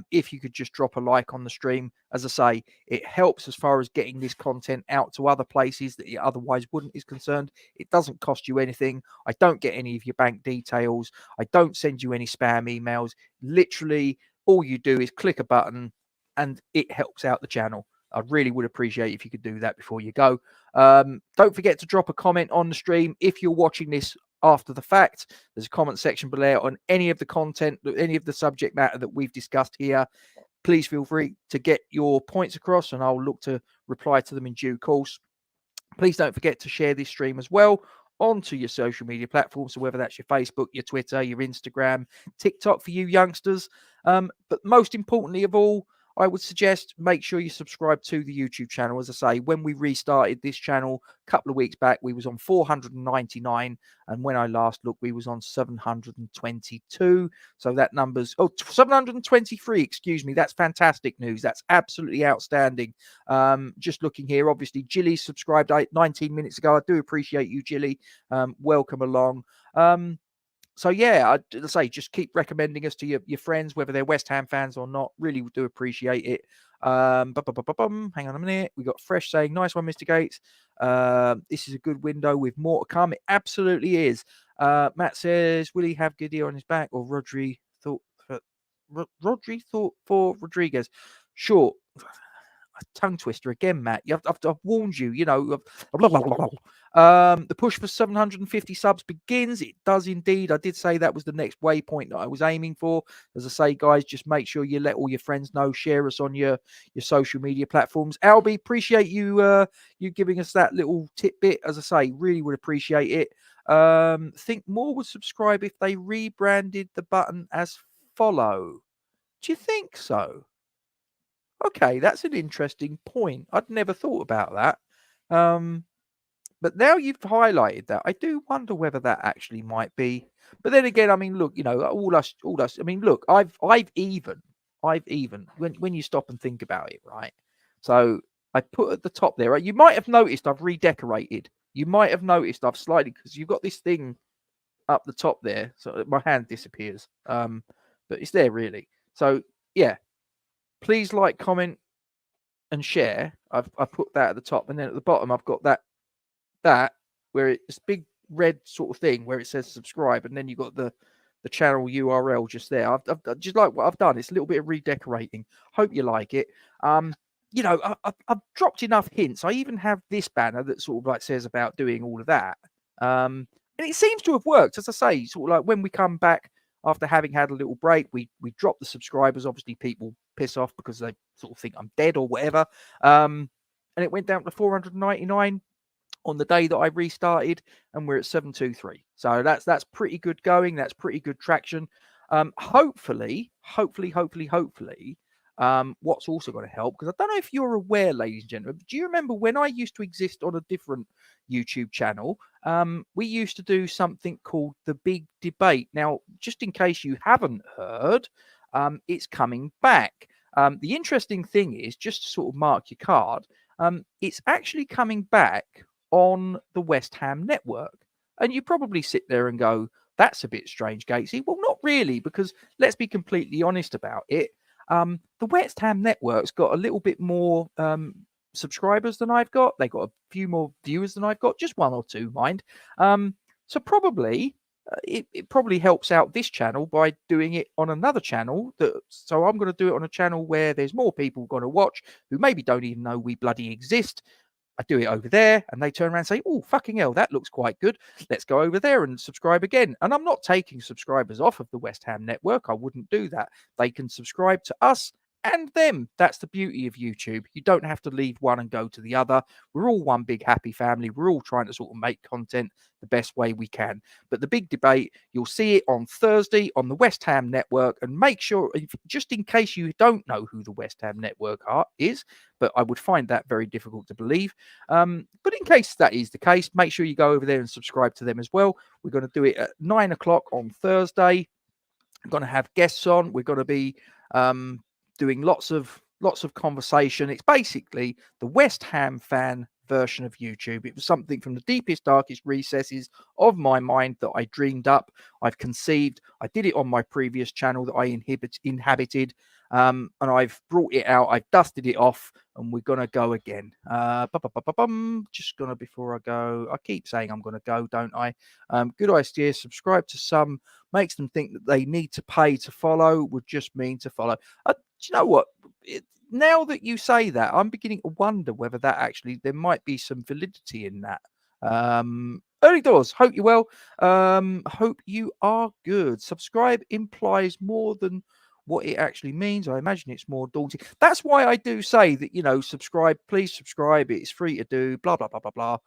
if you could just drop a like on the stream. As I say, it helps as far as getting this content out to other places that it otherwise wouldn't is concerned. It doesn't cost you anything. I don't get any of your bank details. I don't send you any spam emails. Literally, all you do is click a button and it helps out the channel. I really would appreciate if you could do that before you go. Don't forget to drop a comment on the stream if you're watching this after the fact. There's a comment section below on any of the content, any of the subject matter that we've discussed here. Please feel free to get your points across and I'll look to reply to them in due course. Please don't forget to share this stream as well onto your social media platforms. So whether that's your Facebook, your Twitter, your Instagram, TikTok for you youngsters. But most importantly of all, I would suggest make sure you subscribe to the YouTube channel. As I say, when we restarted this channel a couple of weeks back, we was on 499. And when I last looked, we was on 722. So that number's, 723, excuse me. That's fantastic news. That's absolutely outstanding. Just looking here, obviously, Jilly subscribed 19 minutes ago. I do appreciate you, Jilly. Welcome along. So yeah, I'd say just keep recommending us to your friends, whether they're West Ham fans or not. Really do appreciate it. Hang on a minute. We got Fresh saying, "Nice one, Mr. Gates. This is a good window with more to come." It absolutely is. Matt says, "Will he have Gideon on his back or Rodri thought for Rodriguez?" Sure. A tongue twister again, Matt. I've warned you. You know, the push for 750 subs begins. It does indeed. I did say that was the next waypoint that I was aiming for. As I say, guys, just make sure you let all your friends know. Share us on your social media platforms. Albie, appreciate you you giving us that little tidbit. As I say, really would appreciate it. Think more would subscribe if they rebranded the button as follow. Do you think so? Okay, that's an interesting point. I'd never thought about that. But now you've highlighted that, I do wonder whether that actually might be. But then again, I mean, look, you know, all us. I mean, look, I've even when you stop and think about it, right? So I put at the top there. Right, you might have noticed I've redecorated. You might have noticed I've slightly, because you've got this thing up the top there, so my hand disappears. But it's there really. So yeah. Please like, comment, and share. I put that at the top, and then at the bottom I've got that where it's big red sort of thing where it says subscribe, and then you've got the channel URL just there. I've just like what I've done. It's a little bit of redecorating. Hope you like it. You know, I've dropped enough hints. I even have this banner that sort of like says about doing all of that. And it seems to have worked. As I say, sort of like when we come back after having had a little break, we drop the subscribers. Obviously, people piss off because they sort of think I'm dead or whatever. And it went down to 499 on the day that I restarted, and we're at 723. So that's pretty good going. That's pretty good traction. Hopefully, what's also going to help, because I don't know if you're aware, ladies and gentlemen, but do you remember when I used to exist on a different YouTube channel? We used to do something called the Big Debate. Now, just in case you haven't heard, it's coming back. The interesting thing is, just to sort of mark your card, it's actually coming back on the West Ham network. And you probably sit there and go, that's a bit strange, Gatesy. Well, not really, because let's be completely honest about it. The West Ham network's got a little bit more subscribers than I've got. They got a few more viewers than I've got, just one or two, mind. So probably it probably helps out this channel by doing it on another channel. So I'm going to do it on a channel where there's more people going to watch who maybe don't even know we bloody exist. I do it over there, and they turn around and say, "Oh, fucking hell, that looks quite good. Let's go over there and subscribe again." And I'm not taking subscribers off of the West Ham network. I wouldn't do that. They can subscribe to us and them. That's the beauty of YouTube. You don't have to leave one and go to the other. We're all one big happy family. We're all trying to sort of make content the best way we can. But the big debate, you'll see it on Thursday on the West Ham Network. And make sure, just in case you don't know who the West Ham Network is, but I would find that very difficult to believe. But in case that is the case, make sure you go over there and subscribe to them as well. We're going to do it at 9 o'clock on Thursday. I'm going to have guests on. We're going to be doing lots of conversation. It's basically the West Ham fan version of YouTube. It was something from the deepest, darkest recesses of my mind that I dreamed up. I've conceived. I did it on my previous channel that I inhabited, and I've brought it out. I've dusted it off, and we're gonna go again. Just gonna, before I go, I keep saying I'm gonna go, don't I? Good idea. Subscribe to some. Makes them think that they need to pay to follow. Would just mean to follow. Do you know what? Now that you say that, I'm beginning to wonder whether that actually, there might be some validity in that. Early doors, hope you're well. Hope you are good. Subscribe implies more than what it actually means. I imagine it's more daunting. That's why I do say that, subscribe, please subscribe. It's free to do, blah, blah, blah, blah, blah.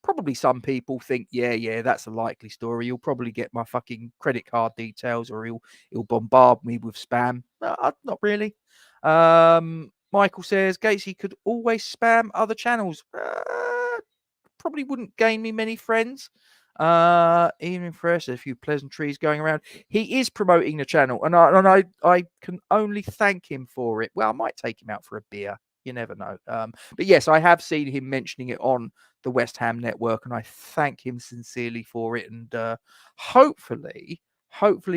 Probably some people think, yeah, that's a likely story. He'll probably get my fucking credit card details, or he'll bombard me with spam. Not really. Michael says Gatesy could always spam other channels. Probably wouldn't gain me many friends. Even fresh, a few pleasantries going around. He is promoting the channel, and I can only thank him for it. Well, I might take him out for a beer. You never know. But yes, I have seen him mentioning it on the West Ham Network, and I thank him sincerely for it. And hopefully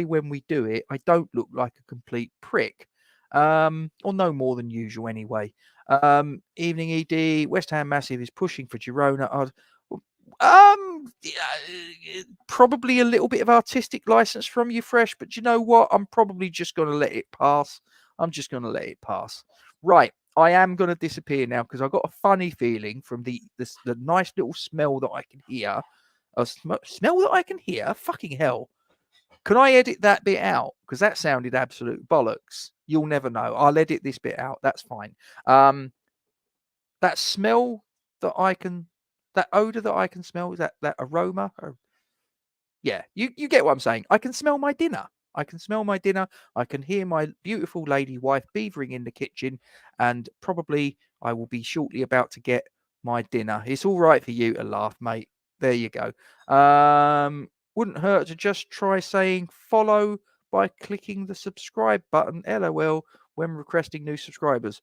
when we do it, I don't look like a complete prick. Or no more than usual anyway. Evening ED, West Ham Massive is pushing for Girona. Probably a little bit of artistic license from you, Fresh, but you know what? I'm probably just going to let it pass. Right, I am going to disappear now because I've got a funny feeling from the nice little smell that I can hear. A smell that I can hear? Fucking hell. Can I edit that bit out? Because that sounded absolute bollocks. You'll never know. I'll edit this bit out. That's fine. That smell that that odor that I can smell, is that aroma? Yeah, you get what I'm saying. I can smell my dinner. I can hear my beautiful lady wife beavering in the kitchen, and probably I will be shortly about to get my dinner. It's all right for you to laugh, mate. There you go. Wouldn't hurt to just try saying follow by clicking the subscribe button, LOL, when requesting new subscribers.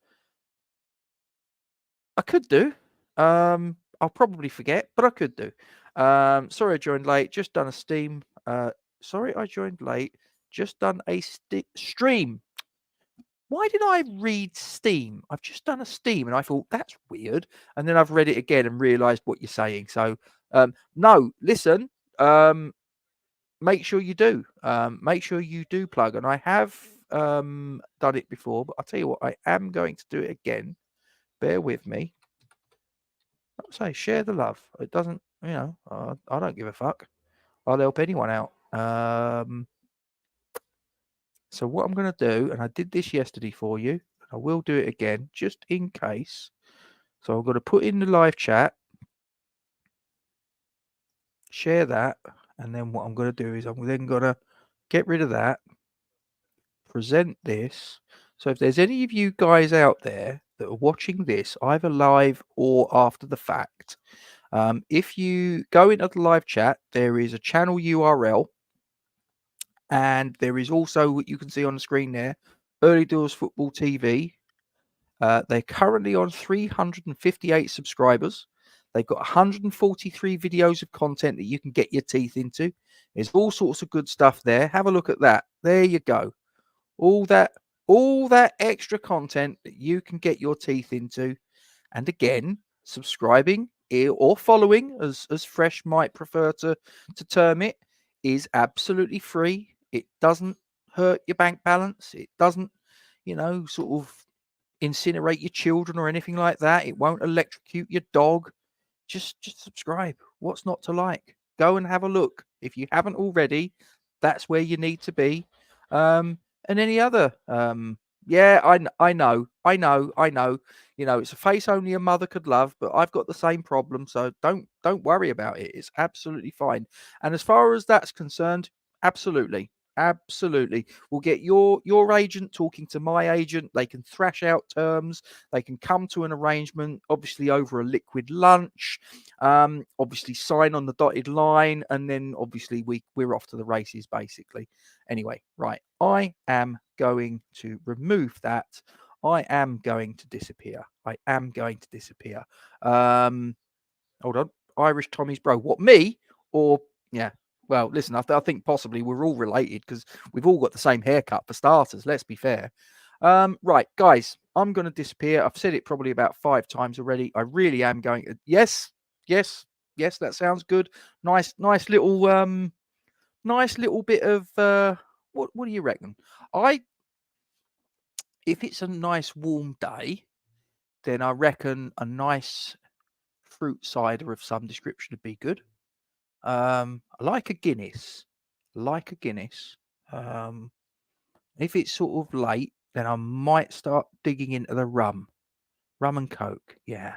I could do. I'll probably forget, but I could do. Sorry I joined late. Just done a stream. Stream. Why did I read Steam? I've just done a Steam, and I thought that's weird. And then I've read it again and realised what you're saying. So, no, listen. Make sure you do. Make sure you do plug. And I have done it before, but I'll tell you what, I am going to do it again. Bear with me. I'll say share the love. It doesn't, I don't give a fuck. I'll help anyone out. So what I'm going to do, and I did this yesterday for you, I will do it again just in case. So I'm going to put in the live chat, share that, and then what I'm going to do is I'm then going to get rid of that, present this. So if there's any of you guys out there that are watching this, either live or after the fact, if you go into the live chat, there is a channel URL, and there is also what you can see on the screen there, Early Doors Football TV. They're currently on 358 subscribers. They've got 143 videos of content that you can get your teeth into. There's all sorts of good stuff there. Have a look at that. There you go. All that extra content that you can get your teeth into. And again, subscribing or following, as Fresh might prefer to term it, is absolutely free. It doesn't hurt your bank balance. It doesn't, sort of incinerate your children or anything like that. It won't electrocute your dog. Just subscribe. What's not to like? Go and have a look. If you haven't already, that's where you need to be. And any other Yeah, I know. You know, it's a face only a mother could love, but I've got the same problem, so don't worry about it. It's absolutely fine. And as far as that's concerned, absolutely, absolutely, we'll get your agent talking to my agent. They can thrash out terms. They can come to an arrangement, obviously over a liquid lunch. Obviously sign on the dotted line, and then obviously we're off to the races, basically. Anyway, right, I am going to remove that. I am going to disappear. I am going to disappear. Hold on. Irish Tommy's bro. What, me? Or, yeah. Well, listen, I think possibly we're all related because we've all got the same haircut for starters. Let's be fair. Right, guys, I'm going to disappear. I've said it probably about 5 times already. I really am going to. Yes, yes, yes, that sounds good. Nice little bit of what do you reckon? If it's a nice warm day, then I reckon a nice fruit cider of some description would be good. I like a Guinness. If it's sort of late, then I might start digging into the rum and coke. Yeah.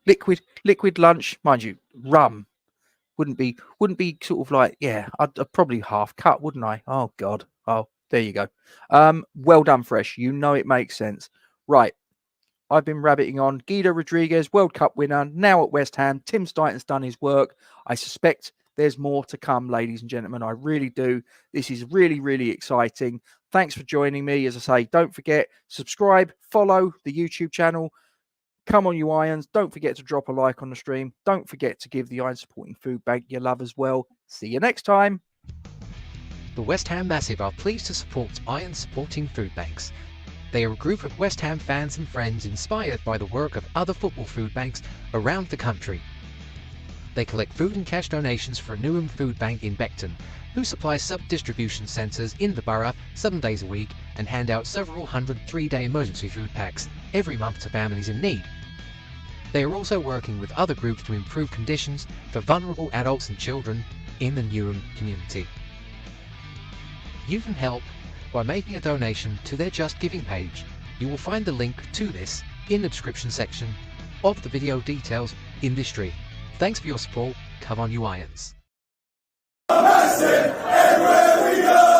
Liquid lunch, mind you. Rum wouldn't be sort of like, yeah, I'd probably half cut, wouldn't I? Oh God. Oh, there you go. Well done, Fresh. You know it makes sense. Right. I've been rabbiting on. Guido Rodriguez, World Cup winner, now at West Ham. Tim Stighton's done his work. I suspect there's more to come, ladies and gentlemen. I really do. This is really, really exciting. Thanks for joining me. As I say, don't forget, subscribe, follow the YouTube channel. Come on, you Irons. Don't forget to drop a like on the stream. Don't forget to give the Iron Supporting Food Bank your love as well. See you next time. The West Ham Massive are pleased to support Iron Supporting Food Banks. They are a group of West Ham fans and friends inspired by the work of other football food banks around the country. They collect food and cash donations for a Newham Food Bank in Beckton, who supplies sub-distribution centres in the borough 7 days a week and hand out several hundred 3-day emergency food packs every month to families in need. They are also working with other groups to improve conditions for vulnerable adults and children in the Newham community. You can help by making a donation to their Just Giving page. You will find the link to this in the description section of the video details in this stream. Thanks for your support. Come on, you Irons. Massive, everywhere we go.